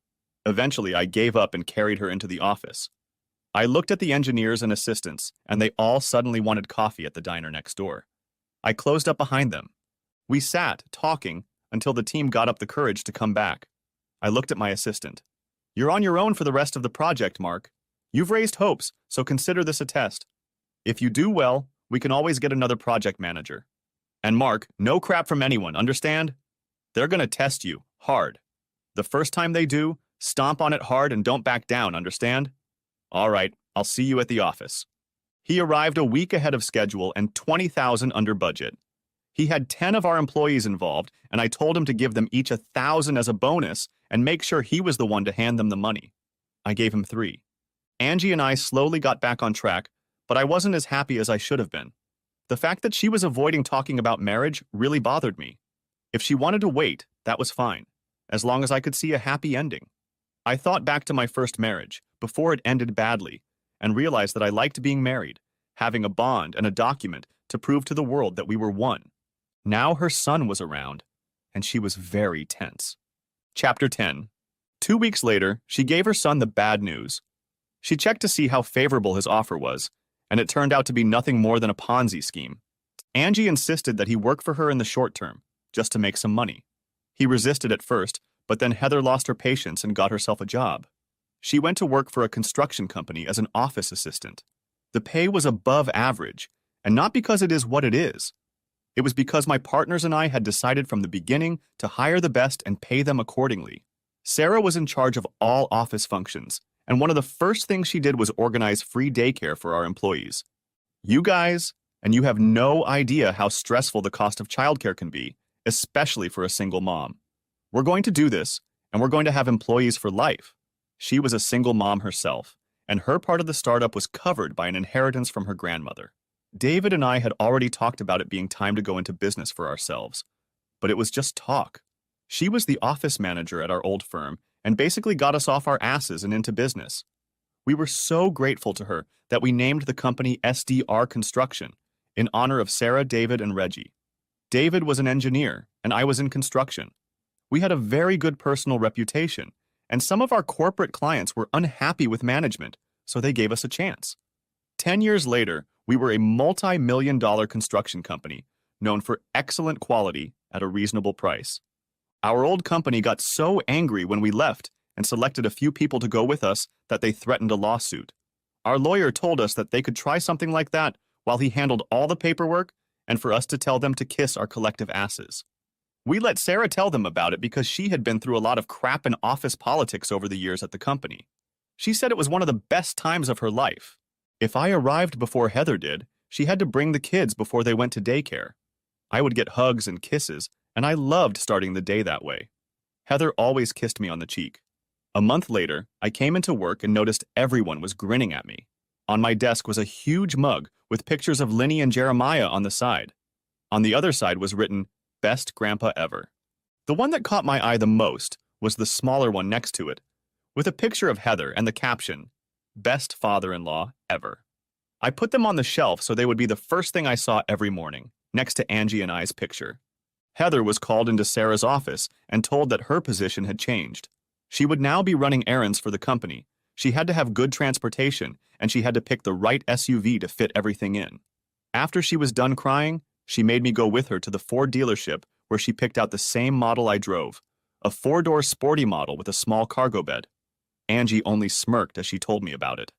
Eventually, I gave up and carried her into the office. I looked at the engineers and assistants, and they all suddenly wanted coffee at the diner next door. I closed up behind them. We sat, talking, until the team got up the courage to come back. I looked at my assistant. You're on your own for the rest of the project, Mark. You've raised hopes, so consider this a test. If you do well, we can always get another project manager. And Mark, no crap from anyone, understand? They're gonna test you, hard. The first time they do, stomp on it hard and don't back down, understand? All right, I'll see you at the office. He arrived a week ahead of schedule and $20,000 under budget. He had 10 of our employees involved, and I told him to give them each 1,000 as a bonus and make sure he was the one to hand them the money. I gave him 3. Angie and I slowly got back on track, but I wasn't as happy as I should have been. The fact that she was avoiding talking about marriage really bothered me. If she wanted to wait, that was fine, as long as I could see a happy ending. I thought back to my first marriage, before it ended badly, and realized that I liked being married, having a bond and a document to prove to the world that we were one. Now her son was around, and she was very tense. Chapter 10. 2 weeks later, she gave her son the bad news. She checked to see how favorable his offer was, and it turned out to be nothing more than a Ponzi scheme. Angie insisted that he work for her in the short term, just to make some money. He resisted at first, but then Heather lost her patience and got herself a job. She went to work for a construction company as an office assistant. The pay was above average, and not because it is what it is. It was because my partners and I had decided from the beginning to hire the best and pay them accordingly. Sarah was in charge of all office functions, and one of the first things she did was organize free daycare for our employees. You guys, and you have no idea how stressful the cost of childcare can be, especially for a single mom. We're going to do this, and we're going to have employees for life. She was a single mom herself, and her part of the startup was covered by an inheritance from her grandmother. David and I had already talked about it being time to go into business for ourselves, but it was just talk. She was the office manager at our old firm and basically got us off our asses and into business. We were so grateful to her that we named the company SDR Construction in honor of Sarah, David, and Reggie. David was an engineer, and I was in construction. We had a very good personal reputation, and some of our corporate clients were unhappy with management, so they gave us a chance. 10 years later, we were a multi-million-dollar construction company, known for excellent quality at a reasonable price. Our old company got so angry when we left and selected a few people to go with us that they threatened a lawsuit. Our lawyer told us that they could try something like that while he handled all the paperwork and for us to tell them to kiss our collective asses. We let Sarah tell them about it because she had been through a lot of crap in office politics over the years at the company. She said it was one of the best times of her life. If I arrived before Heather did, she had to bring the kids before they went to daycare. I would get hugs and kisses, and I loved starting the day that way. Heather always kissed me on the cheek. A month later, I came into work and noticed everyone was grinning at me. On my desk was a huge mug with pictures of Linny and Jeremiah on the side. On the other side was written, "Best Grandpa Ever." The one that caught my eye the most was the smaller one next to it, with a picture of Heather and the caption, "Best Father-in-Law Ever." I put them on the shelf so they would be the first thing I saw every morning, next to Angie and I's picture. Heather was called into Sarah's office and told that her position had changed. She would now be running errands for the company. She had to have good transportation, and she had to pick the right SUV to fit everything in. After she was done crying, she made me go with her to the Ford dealership where she picked out the same model I drove, a 4-door sporty model with a small cargo bed. Angie only smirked as she told me about it.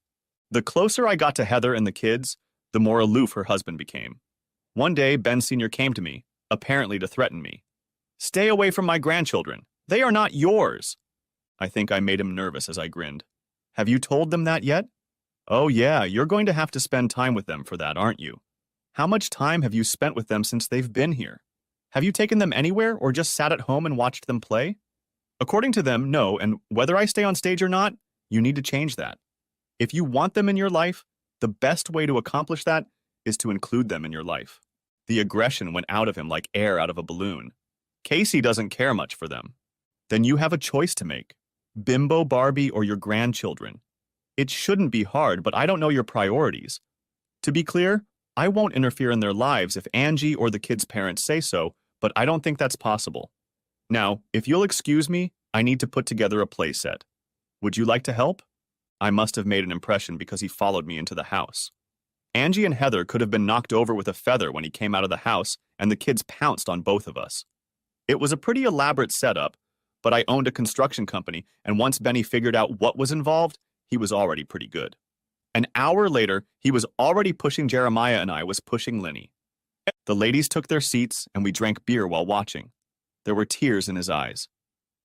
The closer I got to Heather and the kids, the more aloof her husband became. One day, Ben Sr. came to me, apparently to threaten me. "Stay away from my grandchildren. They are not yours." I think I made him nervous as I grinned. "Have you told them that yet?" "Oh yeah, you're going to have to spend time with them for that, aren't you?" "How much time have you spent with them since they've been here? Have you taken them anywhere or just sat at home and watched them play?" According to them, no, and whether I stay on stage or not, you need to change that. If you want them in your life, the best way to accomplish that is to include them in your life. The aggression went out of him like air out of a balloon. Casey doesn't care much for them. Then you have a choice to make. Bimbo Barbie or your grandchildren. It shouldn't be hard, but I don't know your priorities. To be clear, I won't interfere in their lives if Angie or the kids' parents say so, but I don't think that's possible. Now, if you'll excuse me, I need to put together a play set. Would you like to help? I must have made an impression because he followed me into the house. Angie and Heather could have been knocked over with a feather when he came out of the house, and the kids pounced on both of us. It was a pretty elaborate setup, but I owned a construction company, and once Benny figured out what was involved, he was already pretty good. An hour later, he was already pushing Jeremiah and I was pushing Linny. The ladies took their seats, and we drank beer while watching. There were tears in his eyes.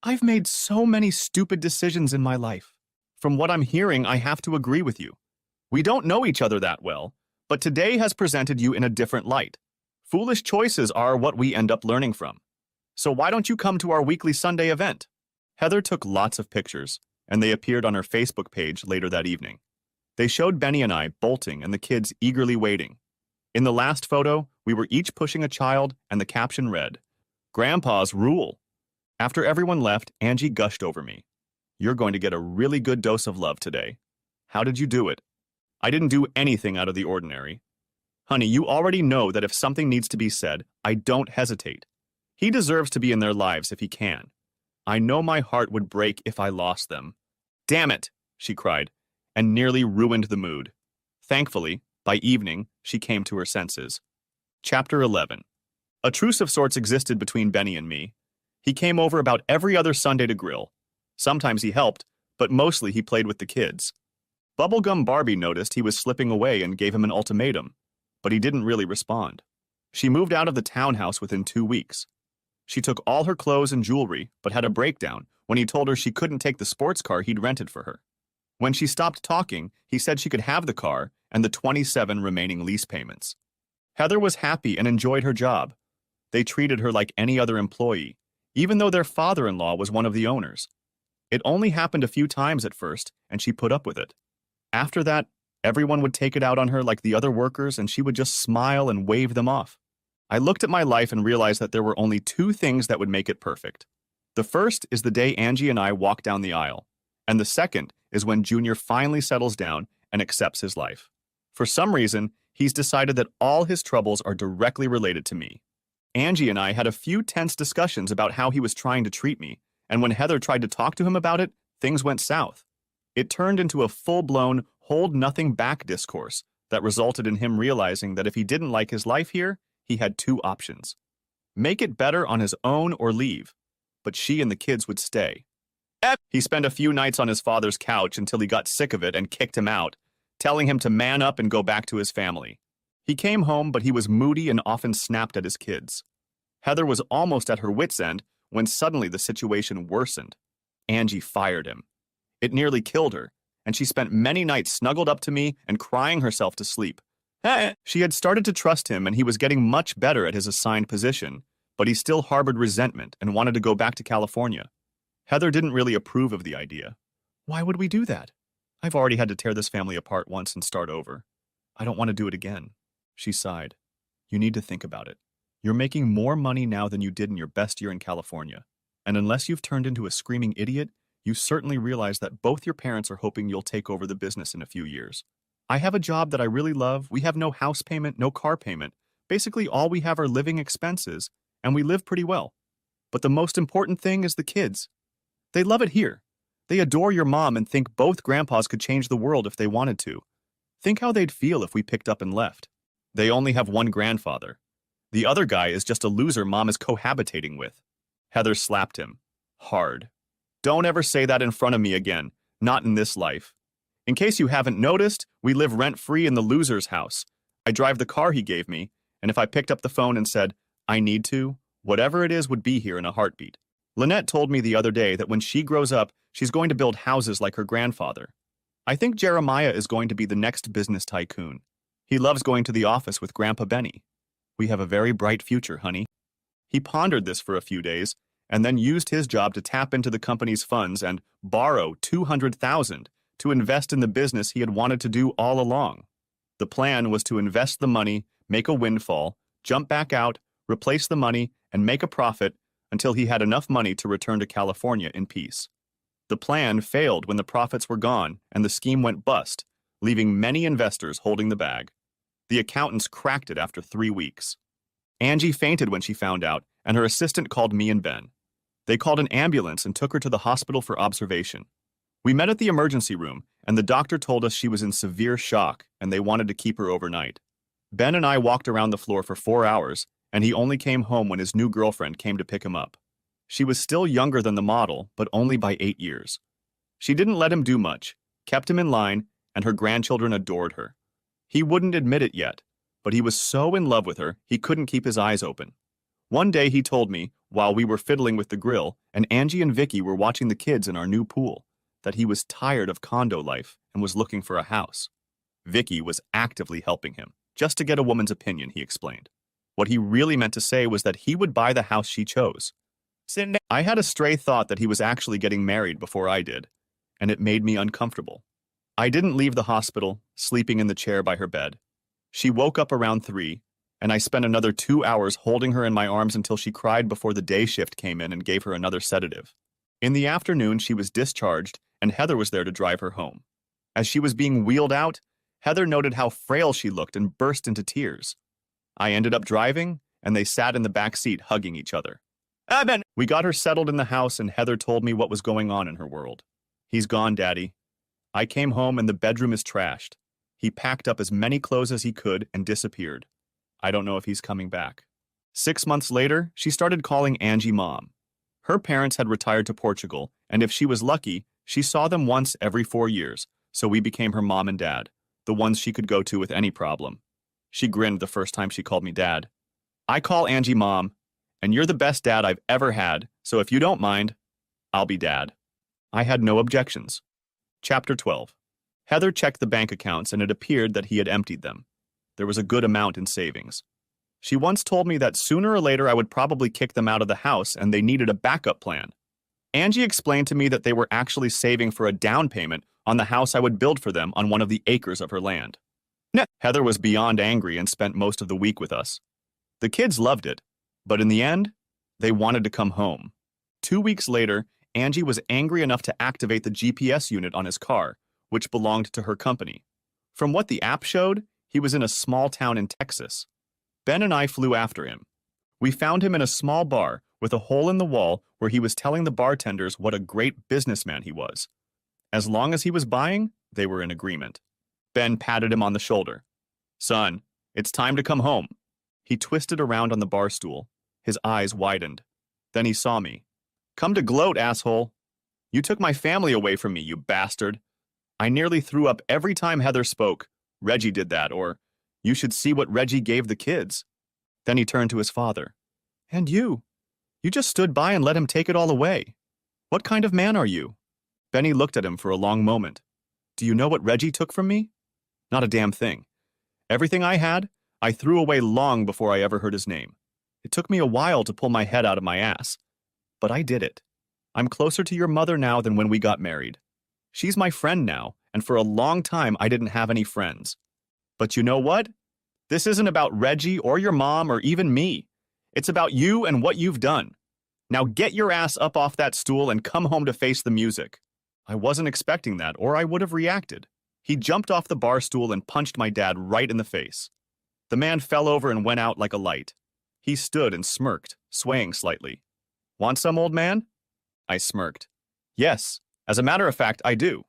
"I've made so many stupid decisions in my life. From what I'm hearing, I have to agree with you. We don't know each other that well, but today has presented you in a different light. Foolish choices are what we end up learning from. So why don't you come to our weekly Sunday event? Heather took lots of pictures, and they appeared on her Facebook page later that evening. They showed Benny and I bolting and the kids eagerly waiting. In the last photo, we were each pushing a child, and the caption read, "Grandpa's rule." After everyone left, Angie gushed over me. "You're going to get a really good dose of love today. How did you do it?" "I didn't do anything out of the ordinary. Honey, you already know that if something needs to be said, I don't hesitate. He deserves to be in their lives if he can. I know my heart would break if I lost them." "Damn it," she cried, and nearly ruined the mood. Thankfully, by evening, she came to her senses. Chapter 11. A truce of sorts existed between Benny and me. He came over about every other Sunday to grill. Sometimes he helped, but mostly he played with the kids. Bubblegum Barbie noticed he was slipping away and gave him an ultimatum, but he didn't really respond. She moved out of the townhouse within 2 weeks. She took all her clothes and jewelry, but had a breakdown when he told her she couldn't take the sports car he'd rented for her. When she stopped talking, he said she could have the car and the 27 remaining lease payments. Heather was happy and enjoyed her job. They treated her like any other employee, even though their father-in-law was one of the owners. It only happened a few times at first, and she put up with it. After that, everyone would take it out on her like the other workers, and she would just smile and wave them off. I looked at my life and realized that there were only 2 things that would make it perfect. The first is the day Angie and I walk down the aisle, and the second is when Junior finally settles down and accepts his life. For some reason, he's decided that all his troubles are directly related to me. Angie and I had a few tense discussions about how he was trying to treat me, and when Heather tried to talk to him about it, things went south. It turned into a full-blown, hold-nothing-back discourse that resulted in him realizing that if he didn't like his life here, he had 2 options. Make it better on his own or leave, but she and the kids would stay. He spent a few nights on his father's couch until he got sick of it and kicked him out, telling him to man up and go back to his family. He came home, but he was moody and often snapped at his kids. Heather was almost at her wits' end when suddenly the situation worsened. Angie fired him. It nearly killed her, and she spent many nights snuggled up to me and crying herself to sleep. She had started to trust him, and he was getting much better at his assigned position, but he still harbored resentment and wanted to go back to California. Heather didn't really approve of the idea. "Why would we do that? I've already had to tear this family apart once and start over. I don't want to do it again." She sighed. "You need to think about it. You're making more money now than you did in your best year in California, and unless you've turned into a screaming idiot, you certainly realize that both your parents are hoping you'll take over the business in a few years. I have a job that I really love. We have no house payment, no car payment. Basically, all we have are living expenses, and we live pretty well. But the most important thing is the kids. They love it here. They adore your mom and think both grandpas could change the world if they wanted to. Think how they'd feel if we picked up and left. They only have one grandfather. The other guy is just a loser mom is cohabitating with." Heather slapped him. Hard. "Don't ever say that in front of me again. Not in this life. In case you haven't noticed, we live rent-free in the loser's house. I drive the car he gave me, and if I picked up the phone and said, 'I need to,' whatever it is would be here in a heartbeat. Lynette told me the other day that when she grows up, she's going to build houses like her grandfather. I think Jeremiah is going to be the next business tycoon. He loves going to the office with Grandpa Benny. We have a very bright future, honey." He pondered this for a few days, and then used his job to tap into the company's funds and borrow $200,000 to invest in the business he had wanted to do all along. The plan was to invest the money, make a windfall, jump back out, replace the money, and make a profit until he had enough money to return to California in peace. The plan failed when the profits were gone and the scheme went bust, leaving many investors holding the bag. The accountants cracked it after 3 weeks. Angie fainted when she found out, and her assistant called me and Ben. They called an ambulance and took her to the hospital for observation. We met at the emergency room, and the doctor told us she was in severe shock and they wanted to keep her overnight. Ben and I walked around the floor for 4 hours, and he only came home when his new girlfriend came to pick him up. She was still younger than the model, but only by 8 years. She didn't let him do much, kept him in line, and her grandchildren adored her. He wouldn't admit it yet, but he was so in love with her, he couldn't keep his eyes open. One day he told me, while we were fiddling with the grill, and Angie and Vicky were watching the kids in our new pool, that he was tired of condo life and was looking for a house. Vicky was actively helping him, just to get a woman's opinion, he explained. What he really meant to say was that he would buy the house she chose. I had a stray thought that he was actually getting married before I did, and it made me uncomfortable. I didn't leave the hospital, sleeping in the chair by her bed. She woke up around 3, and I spent another 2 hours holding her in my arms until she cried before the day shift came in and gave her another sedative. In the afternoon, she was discharged, and Heather was there to drive her home. As she was being wheeled out, Heather noted how frail she looked and burst into tears. I ended up driving, and they sat in the back seat hugging each other. We got her settled in the house, and Heather told me what was going on in her world. He's gone, Daddy. I came home, and the bedroom is trashed. He packed up as many clothes as he could and disappeared. I don't know if he's coming back. 6 months later, she started calling Angie Mom. Her parents had retired to Portugal, and if she was lucky, she saw them once every 4 years, so we became her mom and dad, the ones she could go to with any problem. She grinned the first time she called me Dad. I call Angie Mom, and you're the best dad I've ever had, so if you don't mind, I'll be Dad. I had no objections. Chapter 12. Heather checked the bank accounts, and it appeared that he had emptied them. There was a good amount in savings. She once told me that sooner or later I would probably kick them out of the house and they needed a backup plan. Angie explained to me that they were actually saving for a down payment on the house I would build for them on one of the acres of her land. Heather was beyond angry and spent most of the week with us. The kids loved it, but in the end, they wanted to come home. 2 weeks later, Angie was angry enough to activate the GPS unit on his car, which belonged to her company. From what the app showed, he was in a small town in Texas. Ben and I flew after him. We found him in a small bar with a hole in the wall where he was telling the bartenders what a great businessman he was. As long as he was buying, they were in agreement. Ben patted him on the shoulder. Son, it's time to come home. He twisted around on the bar stool. His eyes widened. Then he saw me. Come to gloat, asshole. You took my family away from me, you bastard. I nearly threw up every time Heather spoke. Reggie did that, or you should see what Reggie gave the kids. Then he turned to his father. And you? You just stood by and let him take it all away. What kind of man are you? Benny looked at him for a long moment. Do you know what Reggie took from me? Not a damn thing. Everything I had, I threw away long before I ever heard his name. It took me a while to pull my head out of my ass. But I did it. I'm closer to your mother now than when we got married. She's my friend now, and for a long time I didn't have any friends. But you know what? This isn't about Reggie or your mom or even me. It's about you and what you've done. Now get your ass up off that stool and come home to face the music. I wasn't expecting that, or I would have reacted. He jumped off the bar stool and punched my dad right in the face. The man fell over and went out like a light. He stood and smirked, swaying slightly. Want some, old man? I smirked. Yes, as a matter of fact, I do.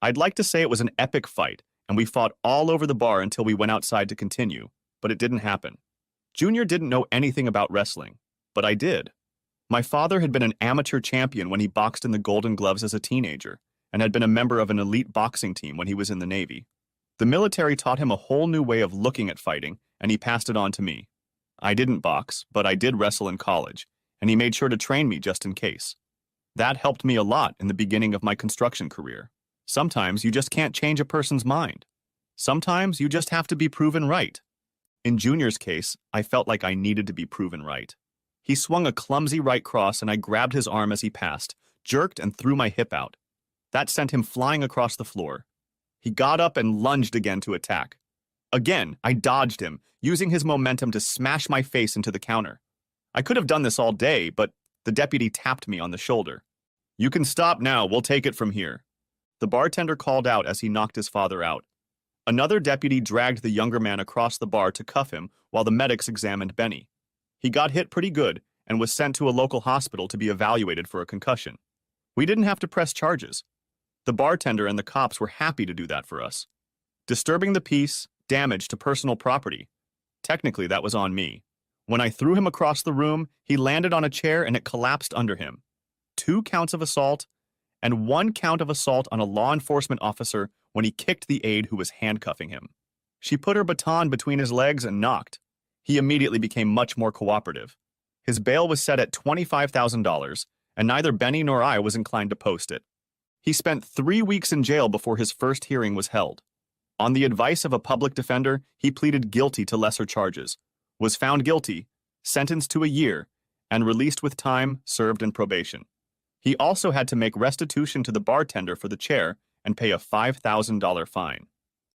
I'd like to say it was an epic fight, and we fought all over the bar until we went outside to continue, but it didn't happen. Junior didn't know anything about wrestling, but I did. My father had been an amateur champion when he boxed in the Golden Gloves as a teenager, and had been a member of an elite boxing team when he was in the Navy. The military taught him a whole new way of looking at fighting, and he passed it on to me. I didn't box, but I did wrestle in college, and he made sure to train me just in case. That helped me a lot in the beginning of my construction career. Sometimes you just can't change a person's mind. Sometimes you just have to be proven right. In Junior's case, I felt like I needed to be proven right. He swung a clumsy right cross and I grabbed his arm as he passed, jerked and threw my hip out. That sent him flying across the floor. He got up and lunged again to attack. Again, I dodged him, using his momentum to smash my face into the counter. I could have done this all day, but the deputy tapped me on the shoulder. You can stop now, we'll take it from here. The bartender called out as he knocked his father out. Another deputy dragged the younger man across the bar to cuff him while the medics examined Benny. He got hit pretty good and was sent to a local hospital to be evaluated for a concussion. We didn't have to press charges. The bartender and the cops were happy to do that for us. Disturbing the peace, damage to personal property. Technically, that was on me. When I threw him across the room, he landed on a chair and it collapsed under him. 2 counts of assault and 1 count of assault on a law enforcement officer when he kicked the aide who was handcuffing him. She put her baton between his legs and knocked. He immediately became much more cooperative. His bail was set at $25,000, and neither Benny nor I was inclined to post it. He spent 3 weeks in jail before his first hearing was held. On the advice of a public defender, he pleaded guilty to lesser charges, was found guilty, sentenced to a year, and released with time served in probation. He also had to make restitution to the bartender for the chair and pay a $5,000 fine.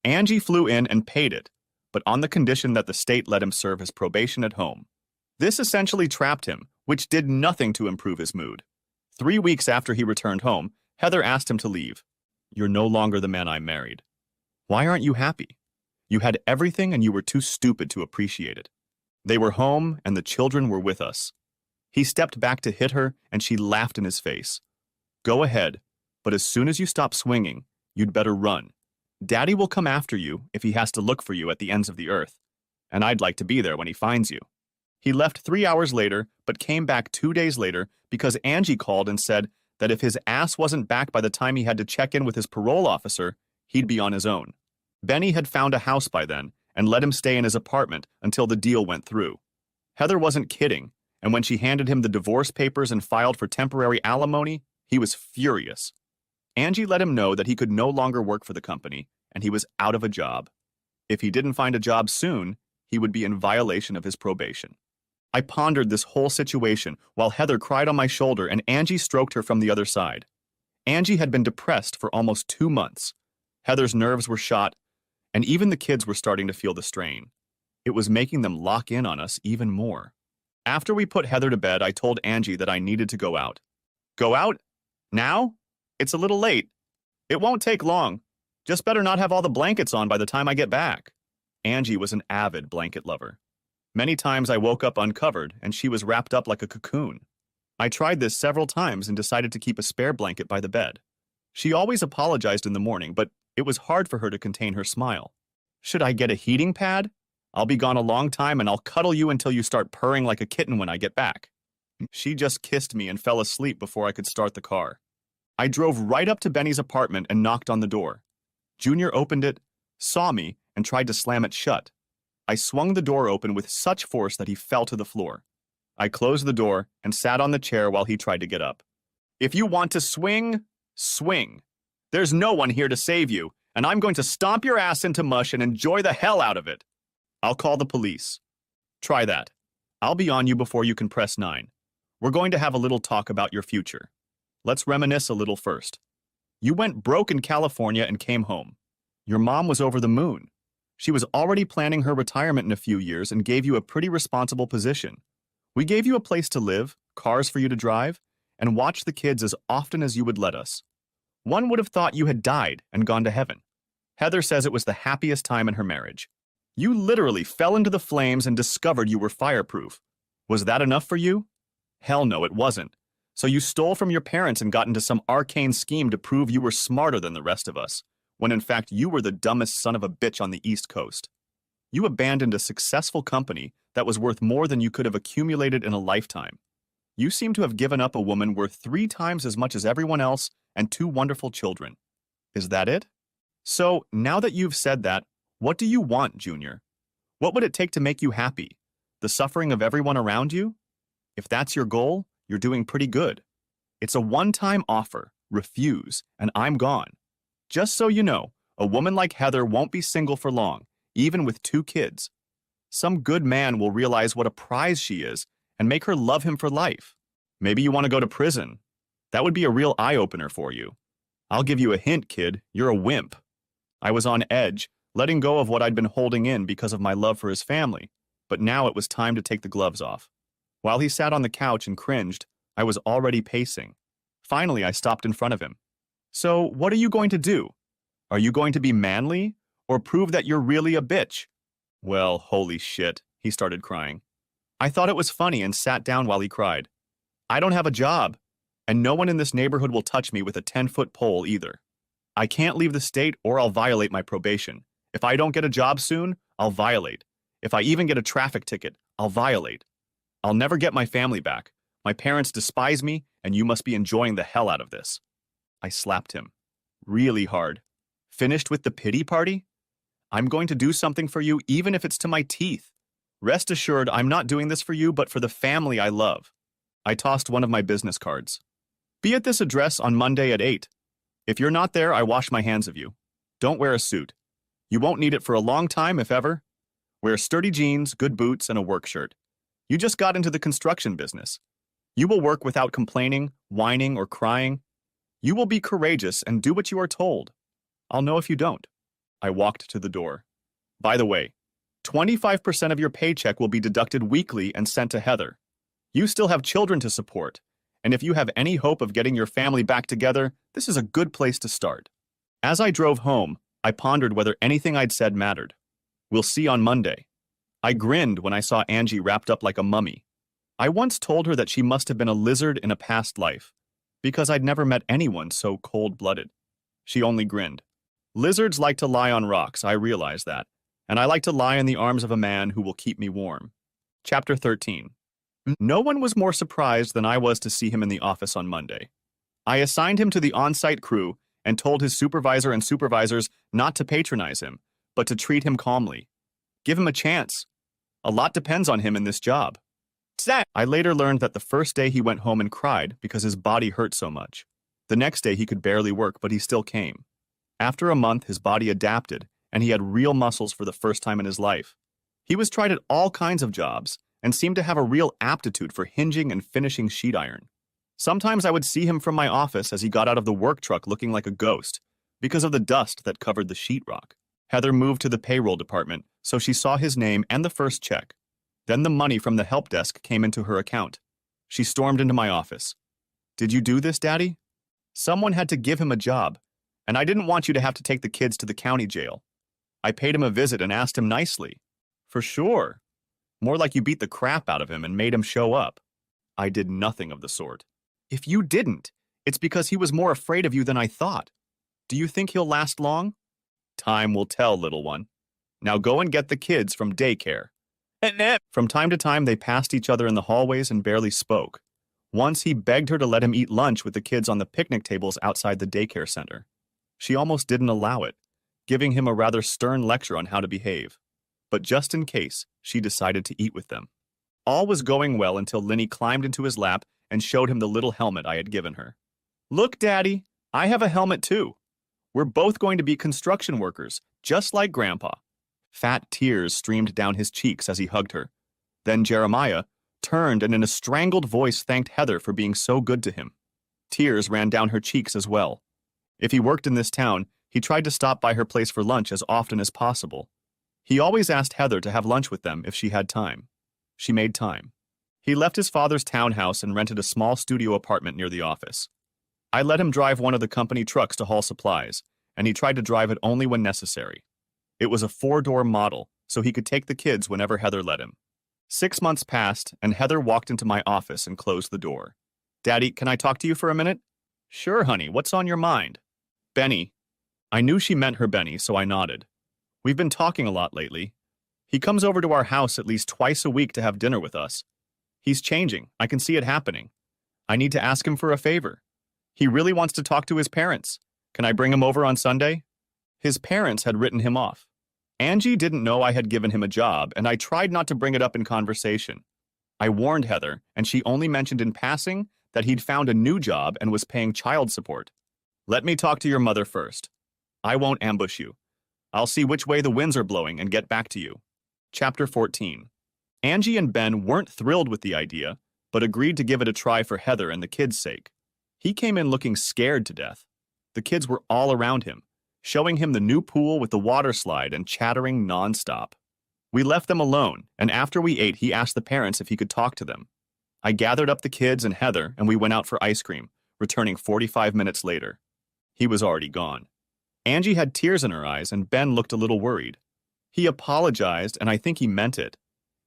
Angie flew in and paid it, but on the condition that the state let him serve his probation at home. This essentially trapped him, which did nothing to improve his mood. 3 weeks after he returned home, Heather asked him to leave. "You're no longer the man I married. Why aren't you happy? You had everything and you were too stupid to appreciate it. They were home and the children were with us." He stepped back to hit her and she laughed in his face. "Go ahead, but as soon as you stop swinging, you'd better run. Daddy will come after you if he has to look for you at the ends of the earth, and I'd like to be there when he finds you." He left 3 hours later, but came back 2 days later because Angie called and said that if his ass wasn't back by the time he had to check in with his parole officer, he'd be on his own. Benny had found a house by then and let him stay in his apartment until the deal went through. Heather wasn't kidding, and when she handed him the divorce papers and filed for temporary alimony, he was furious. Angie let him know that he could no longer work for the company, and he was out of a job. If he didn't find a job soon, he would be in violation of his probation. I pondered this whole situation while Heather cried on my shoulder and Angie stroked her from the other side. Angie had been depressed for almost 2 months. Heather's nerves were shot, and even the kids were starting to feel the strain. It was making them lock in on us even more. After we put Heather to bed, I told Angie that I needed to go out. "Go out? Now? It's a little late. It won't take long. Just better not have all the blankets on by the time I get back." Angie was an avid blanket lover. Many times I woke up uncovered and she was wrapped up like a cocoon. I tried this several times and decided to keep a spare blanket by the bed. She always apologized in the morning, but it was hard for her to contain her smile. "Should I get a heating pad? I'll be gone a long time and I'll cuddle you until you start purring like a kitten when I get back." She just kissed me and fell asleep before I could start the car. I drove right up to Benny's apartment and knocked on the door. Junior opened it, saw me, and tried to slam it shut. I swung the door open with such force that he fell to the floor. I closed the door and sat on the chair while he tried to get up. "If you want to swing, swing. There's no one here to save you, and I'm going to stomp your ass into mush and enjoy the hell out of it. I'll call the police. Try that. I'll be on you before you can press 9. We're going to have a little talk about your future. Let's reminisce a little first. You went broke in California and came home. Your mom was over the moon. She was already planning her retirement in a few years and gave you a pretty responsible position. We gave you a place to live, cars for you to drive, and watch the kids as often as you would let us. One would have thought you had died and gone to heaven. Heather says it was the happiest time in her marriage. You literally fell into the flames and discovered you were fireproof. Was that enough for you? Hell no, it wasn't. So you stole from your parents and got into some arcane scheme to prove you were smarter than the rest of us, when in fact you were the dumbest son of a bitch on the East Coast. You abandoned a successful company that was worth more than you could have accumulated in a lifetime. You seem to have given up a woman worth 3 times as much as everyone else and 2 wonderful children. Is that it? So, now that you've said that, what do you want, Junior? What would it take to make you happy? The suffering of everyone around you? If that's your goal, you're doing pretty good. It's a one-time offer. Refuse, and I'm gone. Just so you know, a woman like Heather won't be single for long, even with 2 kids. Some good man will realize what a prize she is and make her love him for life. Maybe you want to go to prison. That would be a real eye-opener for you. I'll give you a hint, kid. You're a wimp. I was on edge, letting go of what I'd been holding in because of my love for his family, but now it was time to take the gloves off. While he sat on the couch and cringed, I was already pacing. Finally, I stopped in front of him. So, what are you going to do? Are you going to be manly, or prove that you're really a bitch? Well, holy shit, he started crying. I thought it was funny and sat down while he cried. I don't have a job, and no one in this neighborhood will touch me with a 10-foot pole either. I can't leave the state or I'll violate my probation. If I don't get a job soon, I'll violate. If I even get a traffic ticket, I'll violate. I'll never get my family back. My parents despise me, and you must be enjoying the hell out of this. I slapped him. Really hard. Finished with the pity party? I'm going to do something for you even if it's to my teeth. Rest assured, I'm not doing this for you, but for the family I love. I tossed one of my business cards. Be at this address on Monday at 8. If you're not there, I wash my hands of you. Don't wear a suit. You won't need it for a long time, if ever. Wear sturdy jeans, good boots, and a work shirt. You just got into the construction business. You will work without complaining, whining, or crying. You will be courageous and do what you are told. I'll know if you don't. I walked to the door. By the way, 25% of your paycheck will be deducted weekly and sent to Heather. You still have children to support, and if you have any hope of getting your family back together, this is a good place to start. As I drove home, I pondered whether anything I'd said mattered. We'll see on Monday. I grinned when I saw Angie wrapped up like a mummy. I once told her that she must have been a lizard in a past life, because I'd never met anyone so cold-blooded. She only grinned. Lizards like to lie on rocks, I realize that, and I like to lie in the arms of a man who will keep me warm. Chapter 13. No one was more surprised than I was to see him in the office on Monday. I assigned him to the on-site crew and told his supervisor and supervisors not to patronize him, but to treat him calmly. Give him a chance. A lot depends on him in this job. I later learned that the first day he went home and cried because his body hurt so much. The next day he could barely work, but he still came. After a month, his body adapted, and he had real muscles for the first time in his life. He was tried at all kinds of jobs and seemed to have a real aptitude for hinging and finishing sheet iron. Sometimes I would see him from my office as he got out of the work truck looking like a ghost because of the dust that covered the sheetrock. Heather moved to the payroll department, so she saw his name and the first check. Then the money from the help desk came into her account. She stormed into my office. "Did you do this, Daddy?" "Someone had to give him a job, and I didn't want you to have to take the kids to the county jail. I paid him a visit and asked him nicely." "For sure. More like you beat the crap out of him and made him show up." "I did nothing of the sort." "If you didn't, it's because he was more afraid of you than I thought. Do you think he'll last long?" "Time will tell, little one. Now go and get the kids from daycare." From time to time, they passed each other in the hallways and barely spoke. Once he begged her to let him eat lunch with the kids on the picnic tables outside the daycare center. She almost didn't allow it, giving him a rather stern lecture on how to behave. But just in case, she decided to eat with them. All was going well until Linny climbed into his lap and showed him the little helmet I had given her. "Look, Daddy, I have a helmet too. We're both going to be construction workers, just like Grandpa." Fat tears streamed down his cheeks as he hugged her. Then Jeremiah turned and in a strangled voice thanked Heather for being so good to him. Tears ran down her cheeks as well. If he worked in this town, he tried to stop by her place for lunch as often as possible. He always asked Heather to have lunch with them if she had time. She made time. He left his father's townhouse and rented a small studio apartment near the office. I let him drive one of the company trucks to haul supplies, and he tried to drive it only when necessary. It was a 4-door model, so he could take the kids whenever Heather let him. 6 months passed, and Heather walked into my office and closed the door. "Daddy, can I talk to you for a minute?" "Sure, honey. What's on your mind?" "Benny." I knew she meant her Benny, so I nodded. "We've been talking a lot lately. He comes over to our house at least twice a week to have dinner with us. He's changing. I can see it happening. I need to ask him for a favor. He really wants to talk to his parents. Can I bring him over on Sunday?" His parents had written him off. Angie didn't know I had given him a job, and I tried not to bring it up in conversation. I warned Heather, and she only mentioned in passing that he'd found a new job and was paying child support. "Let me talk to your mother first. I won't ambush you. I'll see which way the winds are blowing and get back to you." Chapter 14. Angie and Ben weren't thrilled with the idea, but agreed to give it a try for Heather and the kids' sake. He came in looking scared to death. The kids were all around him, showing him the new pool with the water slide and chattering nonstop. We left them alone, and after we ate, he asked the parents if he could talk to them. I gathered up the kids and Heather, and we went out for ice cream, returning 45 minutes later. He was already gone. Angie had tears in her eyes, and Ben looked a little worried. He apologized, and I think he meant it.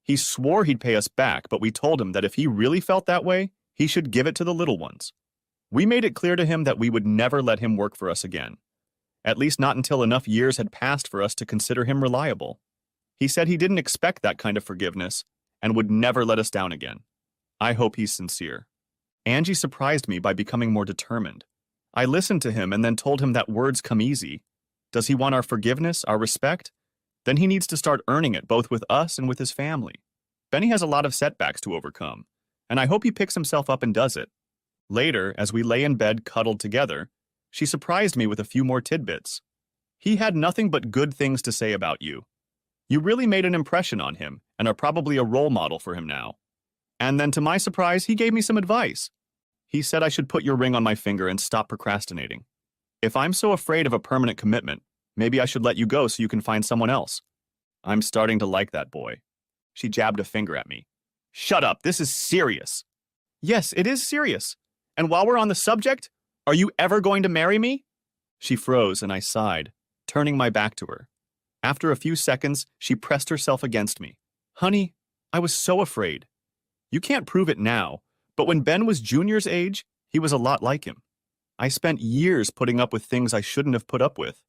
He swore he'd pay us back, but we told him that if he really felt that way, he should give it to the little ones. We made it clear to him that we would never let him work for us again. At least not until enough years had passed for us to consider him reliable. He said he didn't expect that kind of forgiveness and would never let us down again. I hope he's sincere. Angie surprised me by becoming more determined. I listened to him and then told him that words come easy. Does he want our forgiveness, our respect? Then he needs to start earning it both with us and with his family. Benny has a lot of setbacks to overcome, and I hope he picks himself up and does it. Later, as we lay in bed cuddled together, she surprised me with a few more tidbits. "He had nothing but good things to say about you. You really made an impression on him and are probably a role model for him now. And then to my surprise, he gave me some advice. He said I should put your ring on my finger and stop procrastinating. If I'm so afraid of a permanent commitment, maybe I should let you go so you can find someone else. I'm starting to like that boy. She jabbed a finger at me. Shut up, this is serious. Yes, it is serious. And while we're on the subject, are you ever going to marry me? She froze and I sighed, turning my back to her. After a few seconds, she pressed herself against me. Honey, I was so afraid. You can't prove it now, but when Ben was Junior's age, he was a lot like him. I spent years putting up with things I shouldn't have put up with.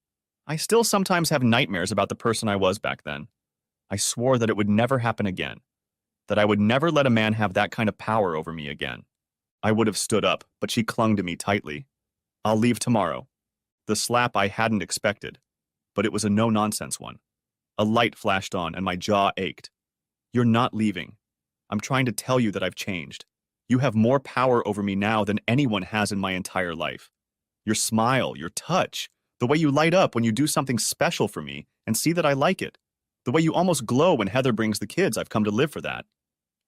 I still sometimes have nightmares about the person I was back then. I swore that it would never happen again, that I would never let a man have that kind of power over me again. I would have stood up, but she clung to me tightly. I'll leave tomorrow. The slap I hadn't expected, but it was a no-nonsense one. A light flashed on and my jaw ached. You're not leaving. I'm trying to tell you that I've changed. You have more power over me now than anyone has in my entire life. Your smile, your touch, the way you light up when you do something special for me and see that I like it. The way you almost glow when Heather brings the kids, I've come to live for that.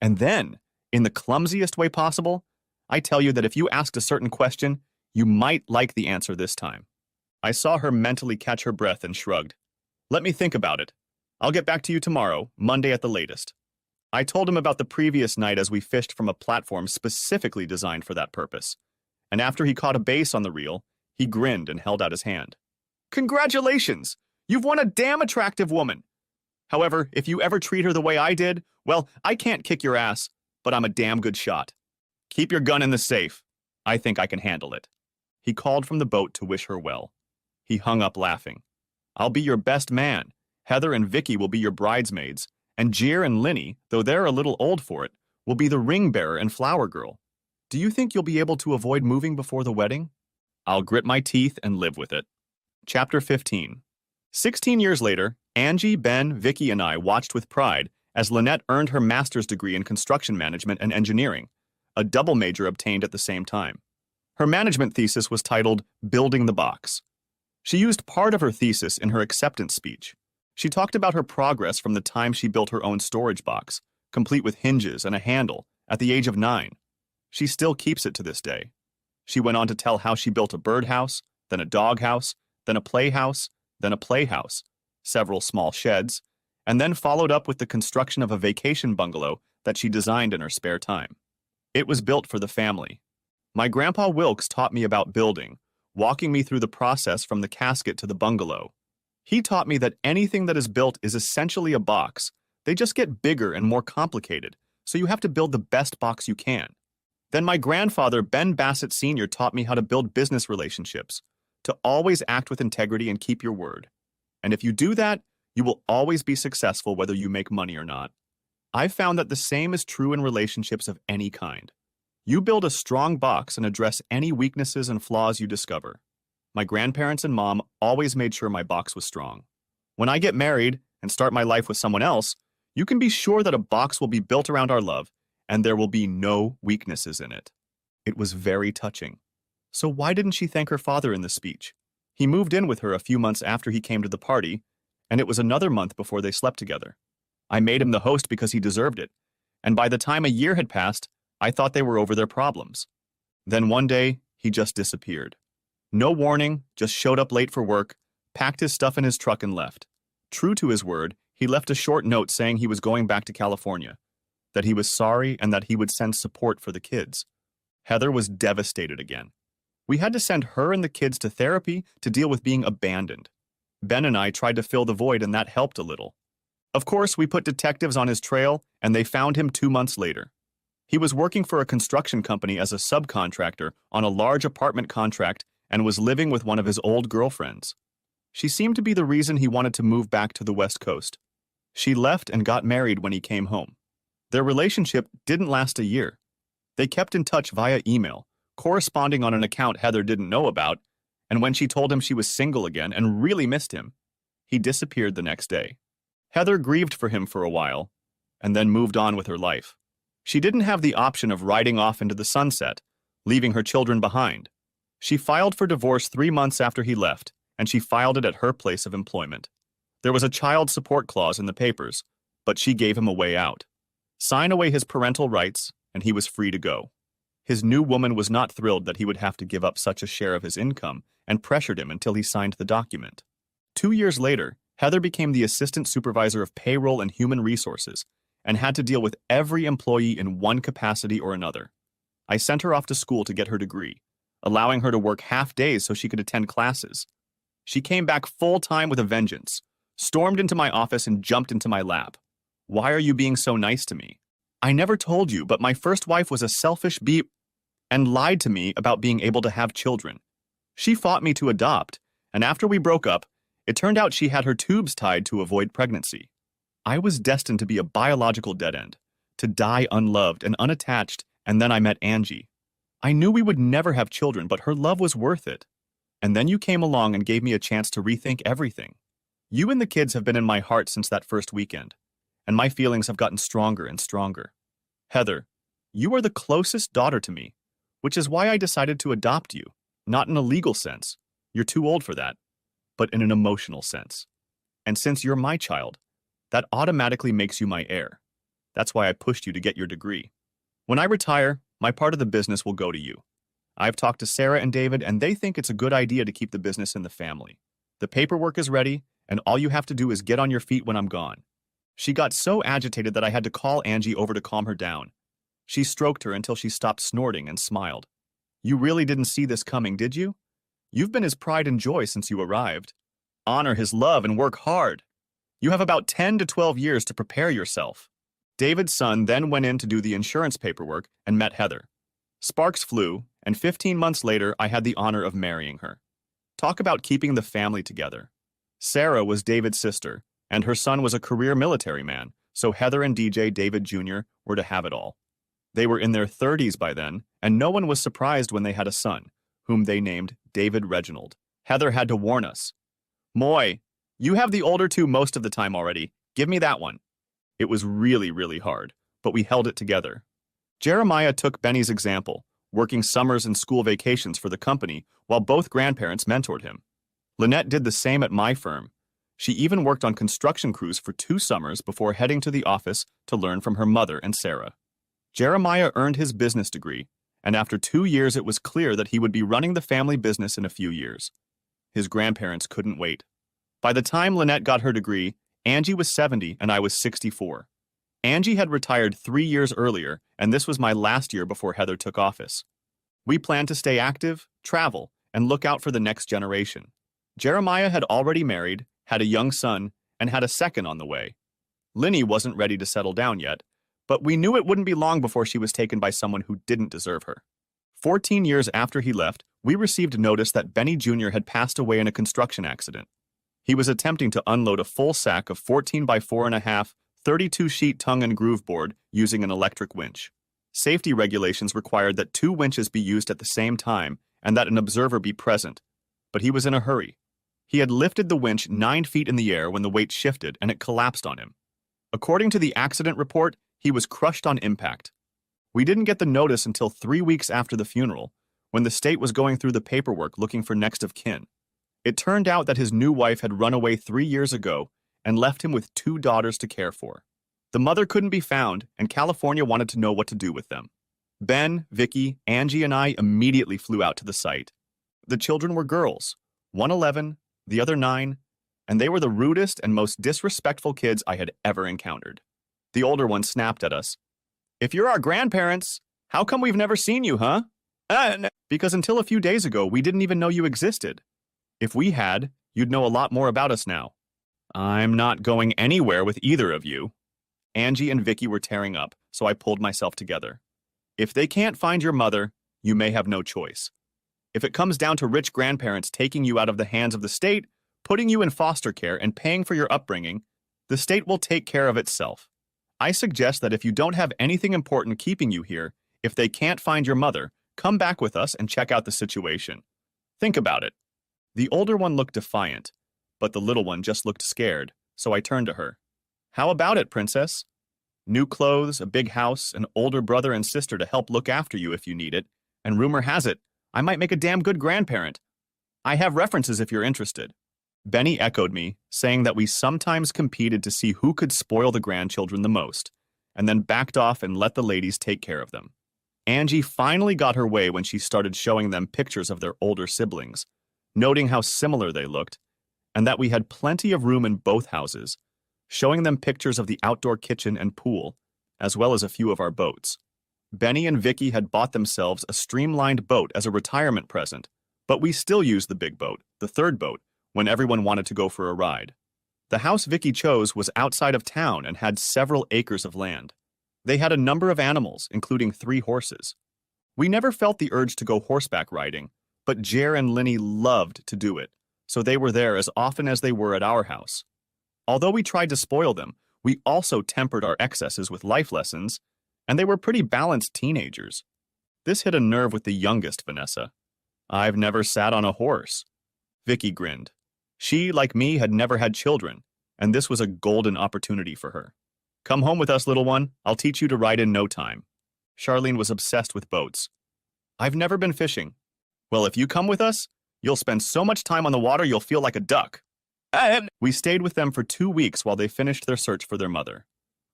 And then, in the clumsiest way possible, I tell you that if you asked a certain question, you might like the answer this time. I saw her mentally catch her breath and shrugged. Let me think about it. I'll get back to you tomorrow, Monday at the latest. I told him about the previous night as we fished from a platform specifically designed for that purpose. And after he caught a bass on the reel, he grinned and held out his hand. Congratulations! You've won a damn attractive woman! However, if you ever treat her the way I did, well, I can't kick your ass, but I'm a damn good shot. Keep your gun in the safe. I think I can handle it. He called from the boat to wish her well. He hung up laughing. I'll be your best man. Heather and Vicky will be your bridesmaids, and Jeer and Linny, though they're a little old for it, will be the ring bearer and flower girl. Do you think you'll be able to avoid moving before the wedding? I'll grit my teeth and live with it. Chapter 15. 16 years later, Angie, Ben, Vicky, and I watched with pride as Lynette earned her master's degree in construction management and engineering, a double major obtained at the same time. Her management thesis was titled Building the Box. She used part of her thesis in her acceptance speech. She talked about her progress from the time she built her own storage box, complete with hinges and a handle, at the age of 9. She still keeps it to this day. She went on to tell how she built a birdhouse, then a doghouse, then a playhouse, then a playhouse, several small sheds, and then followed up with the construction of a vacation bungalow that she designed in her spare time. It was built for the family. My grandpa Wilkes taught me about building, walking me through the process from the casket to the bungalow. He taught me that anything that is built is essentially a box. They just get bigger and more complicated, so you have to build the best box you can. Then my grandfather, Ben Bassett Sr., taught me how to build business relationships, to always act with integrity and keep your word. And if you do that, you will always be successful whether you make money or not. I've found that the same is true in relationships of any kind. You build a strong box and address any weaknesses and flaws you discover. My grandparents and mom always made sure my box was strong. When I get married and start my life with someone else, you can be sure that a box will be built around our love, and there will be no weaknesses in it. It was very touching. So why didn't she thank her father in the speech? He moved in with her a few months after he came to the party, and it was another month before they slept together. I made him the host because he deserved it, and by the time a year had passed, I thought they were over their problems. Then one day, he just disappeared. No warning, just showed up late for work, packed his stuff in his truck and left. True to his word, he left a short note saying he was going back to California, that he was sorry and that he would send support for the kids. Heather was devastated again. We had to send her and the kids to therapy to deal with being abandoned. Ben and I tried to fill the void and that helped a little. Of course, we put detectives on his trail and they found him 2 months later. He was working for a construction company as a subcontractor on a large apartment contract and was living with one of his old girlfriends. She seemed to be the reason he wanted to move back to the West Coast. She left and got married when he came home. Their relationship didn't last a year. They kept in touch via email, corresponding on an account Heather didn't know about, and when she told him she was single again and really missed him, he disappeared the next day. Heather grieved for him for a while, and then moved on with her life. She didn't have the option of riding off into the sunset, leaving her children behind. She filed for divorce 3 months after he left, and she filed it at her place of employment. There was a child support clause in the papers, but she gave him a way out. Sign away his parental rights, and he was free to go. His new woman was not thrilled that he would have to give up such a share of his income and pressured him until he signed the document. 2 years later, Heather became the assistant supervisor of payroll and human resources and had to deal with every employee in one capacity or another. I sent her off to school to get her degree, allowing her to work half days so she could attend classes. She came back full-time with a vengeance, stormed into my office and jumped into my lap. "Why are you being so nice to me? I never told you, but my first wife was a selfish beep and lied to me about being able to have children. She fought me to adopt, and after we broke up, it turned out she had her tubes tied to avoid pregnancy. I was destined to be a biological dead end, to die unloved and unattached, and then I met Angie. I knew we would never have children, but her love was worth it. And then you came along and gave me a chance to rethink everything. You and the kids have been in my heart since that first weekend, and my feelings have gotten stronger and stronger. Heather, you are the closest daughter to me, which is why I decided to adopt you, not in a legal sense. You're too old for that, but in an emotional sense. And since you're my child, that automatically makes you my heir. That's why I pushed you to get your degree. When I retire, my part of the business will go to you. I've talked to Sarah and David, and they think it's a good idea to keep the business in the family. The paperwork is ready, and all you have to do is get on your feet when I'm gone." She got so agitated that I had to call Angie over to calm her down. She stroked her until she stopped snorting and smiled. "You really didn't see this coming, did you? You've been his pride and joy since you arrived. Honor his love and work hard. You have about 10 to 12 years to prepare yourself." David's son then went in to do the insurance paperwork and met Heather. Sparks flew, and 15 months later, I had the honor of marrying her. Talk about keeping the family together. Sarah was David's sister, and her son was a career military man, so Heather and DJ David Jr. were to have it all. They were in their 30s by then, and no one was surprised when they had a son, whom they named David Reginald. Heather had to warn us. "Moy, you have the older two most of the time already. Give me that one." It was really, really hard, but we held it together. Jeremiah took Benny's example, working summers and school vacations for the company while both grandparents mentored him. Lynette did the same at my firm. She even worked on construction crews for 2 summers before heading to the office to learn from her mother and Sarah. Jeremiah earned his business degree, and after 2 years it was clear that he would be running the family business in a few years. His grandparents couldn't wait. By the time Lynette got her degree, Angie was 70 and I was 64. Angie had retired 3 years earlier, and this was my last year before Heather took office. We planned to stay active, travel, and look out for the next generation. Jeremiah had already married, had a young son, and had a second on the way. Linny wasn't ready to settle down yet, but we knew it wouldn't be long before she was taken by someone who didn't deserve her. 14 years after he left, we received notice that Benny Jr. had passed away in a construction accident. He was attempting to unload a full sack of 14 by 4.5, 32-sheet tongue and groove board using an electric winch. Safety regulations required that 2 winches be used at the same time and that an observer be present, but he was in a hurry. He had lifted the winch 9 feet in the air when the weight shifted and it collapsed on him. According to the accident report, he was crushed on impact. We didn't get the notice until 3 weeks after the funeral, when the state was going through the paperwork looking for next of kin. It turned out that his new wife had run away 3 years ago and left him with 2 daughters to care for. The mother couldn't be found, and California wanted to know what to do with them. Ben, Vicky, Angie, and I immediately flew out to the site. The children were girls, one 11, the other 9, and they were the rudest and most disrespectful kids I had ever encountered. The older one snapped at us. "If you're our grandparents, how come we've never seen you, huh?" Because until a few days ago, we didn't even know you existed. If we had, you'd know a lot more about us now. I'm not going anywhere with either of you. Angie and Vicky were tearing up, so I pulled myself together. If they can't find your mother, you may have no choice. If it comes down to rich grandparents taking you out of the hands of the state, putting you in foster care, and paying for your upbringing, the state will take care of itself. I suggest that if you don't have anything important keeping you here, if they can't find your mother, come back with us and check out the situation. Think about it. The older one looked defiant, but the little one just looked scared, so I turned to her. How about it, princess? New clothes, a big house, an older brother and sister to help look after you if you need it, and rumor has it, I might make a damn good grandparent. I have references if you're interested. Benny echoed me, saying that we sometimes competed to see who could spoil the grandchildren the most, and then backed off and let the ladies take care of them. Angie finally got her way when she started showing them pictures of their older siblings, noting how similar they looked, and that we had plenty of room in both houses, showing them pictures of the outdoor kitchen and pool, as well as a few of our boats. Benny and Vicky had bought themselves a streamlined boat as a retirement present, but we still used the big boat, the third boat, when everyone wanted to go for a ride. The house Vicky chose was outside of town and had several acres of land. They had a number of animals, including 3 horses. We never felt the urge to go horseback riding, but Jer and Linny loved to do it, so they were there as often as they were at our house. Although we tried to spoil them, we also tempered our excesses with life lessons, and they were pretty balanced teenagers. This hit a nerve with the youngest, Vanessa. "I've never sat on a horse." Vicky grinned. She, like me, had never had children, and this was a golden opportunity for her. "Come home with us, little one. I'll teach you to ride in no time." Charlene was obsessed with boats. "I've never been fishing." "Well, if you come with us, you'll spend so much time on the water you'll feel like a duck." We stayed with them for 2 weeks while they finished their search for their mother.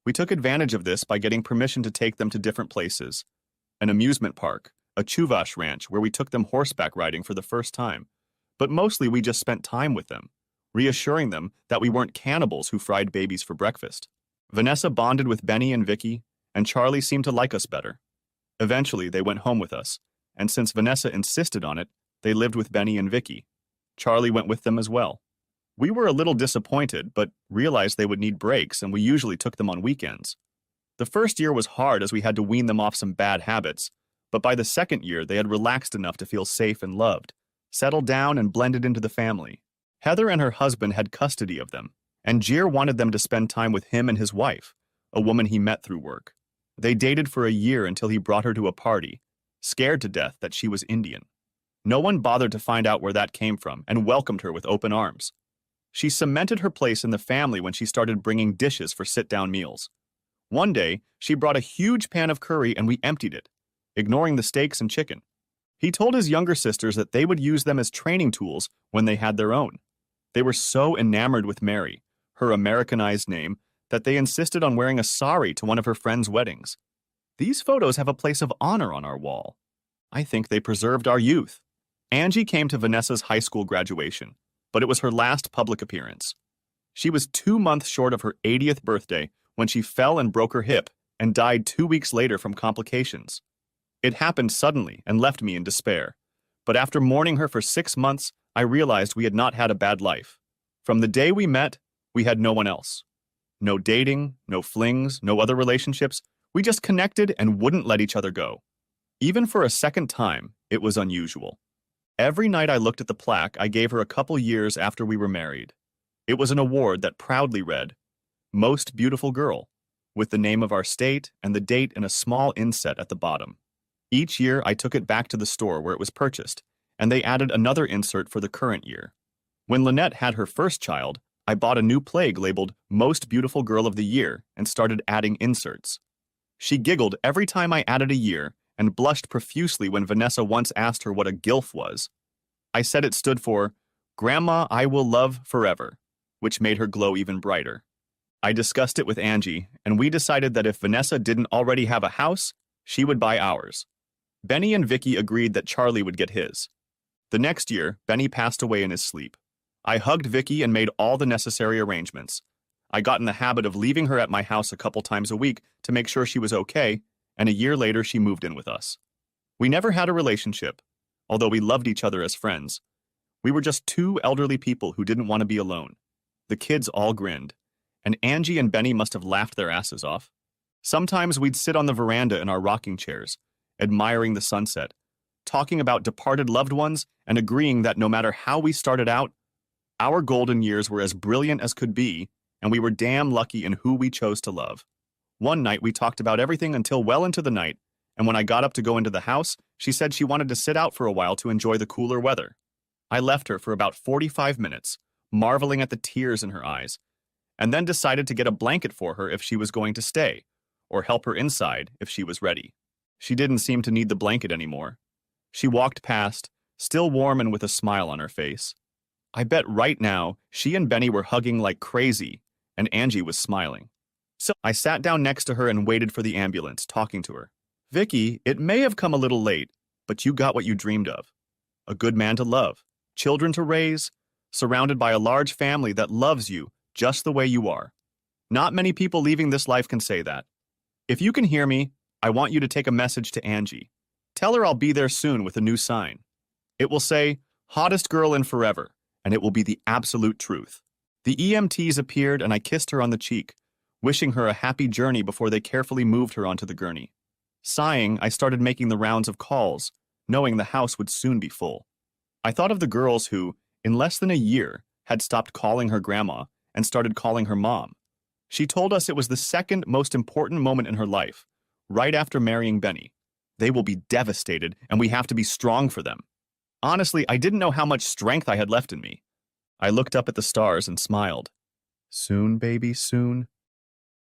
We took advantage of this by getting permission to take them to different places. An amusement park, a Chuvash ranch where we took them horseback riding for the first time. But mostly we just spent time with them, reassuring them that we weren't cannibals who fried babies for breakfast. Vanessa bonded with Benny and Vicky, and Charlie seemed to like us better. Eventually, they went home with us, and since Vanessa insisted on it, they lived with Benny and Vicky. Charlie went with them as well. We were a little disappointed, but realized they would need breaks, and we usually took them on weekends. The first year was hard as we had to wean them off some bad habits, but by the second year they had relaxed enough to feel safe and loved, settled down and blended into the family. Heather and her husband had custody of them, and Jer wanted them to spend time with him and his wife, a woman he met through work. They dated for a year until he brought her to a party, scared to death that she was Indian. No one bothered to find out where that came from and welcomed her with open arms. She cemented her place in the family when she started bringing dishes for sit-down meals. One day, she brought a huge pan of curry and we emptied it, ignoring the steaks and chicken. He told his younger sisters that they would use them as training tools when they had their own. They were so enamored with Mary, her Americanized name, that they insisted on wearing a sari to one of her friends' weddings. These photos have a place of honor on our wall. I think they preserved our youth. Angie came to Vanessa's high school graduation, but it was her last public appearance. She was 2 months short of her 80th birthday when she fell and broke her hip and died 2 weeks later from complications. It happened suddenly and left me in despair. But after mourning her for 6 months, I realized we had not had a bad life. From the day we met, we had no one else. No dating, no flings, no other relationships. We just connected and wouldn't let each other go. Even for a second time, it was unusual. Every night I looked at the plaque I gave her a couple years after we were married. It was an award that proudly read, "Most Beautiful Girl," with the name of our state and the date in a small inset at the bottom. Each year I took it back to the store where it was purchased, and they added another insert for the current year. When Lynette had her first child, I bought a new plaque labeled Most Beautiful Girl of the Year and started adding inserts. She giggled every time I added a year and blushed profusely when Vanessa once asked her what a GILF was. I said it stood for Grandma I Will Love Forever, which made her glow even brighter. I discussed it with Angie, and we decided that if Vanessa didn't already have a house, she would buy ours. Benny and Vicky agreed that Charlie would get his. The next year, Benny passed away in his sleep. I hugged Vicky and made all the necessary arrangements. I got in the habit of leaving her at my house a couple times a week to make sure she was okay, and a year later she moved in with us. We never had a relationship, although we loved each other as friends. We were just 2 elderly people who didn't want to be alone. The kids all grinned, and Angie and Benny must have laughed their asses off. Sometimes we'd sit on the veranda in our rocking chairs, admiring the sunset, talking about departed loved ones and agreeing that no matter how we started out, our golden years were as brilliant as could be, and we were damn lucky in who we chose to love. One night we talked about everything until well into the night, and when I got up to go into the house, she said she wanted to sit out for a while to enjoy the cooler weather. I left her for about 45 minutes, marveling at the tears in her eyes, and then decided to get a blanket for her if she was going to stay, or help her inside if she was ready. She didn't seem to need the blanket anymore. She walked past, still warm and with a smile on her face. I bet right now she and Benny were hugging like crazy, and Angie was smiling. So I sat down next to her and waited for the ambulance, talking to her. Vicky, it may have come a little late, but you got what you dreamed of. A good man to love, children to raise, surrounded by a large family that loves you just the way you are. Not many people leaving this life can say that. If you can hear me, I want you to take a message to Angie. Tell her I'll be there soon with a new sign. It will say, hottest girl in forever, and it will be the absolute truth. The EMTs appeared and I kissed her on the cheek, wishing her a happy journey before they carefully moved her onto the gurney. Sighing, I started making the rounds of calls, knowing the house would soon be full. I thought of the girls who, in less than a year, had stopped calling her grandma and started calling her mom. She told us it was the second most important moment in her life, right after marrying Benny. They will be devastated, and we have to be strong for them. Honestly, I didn't know how much strength I had left in me. I looked up at the stars and smiled. Soon, baby, soon.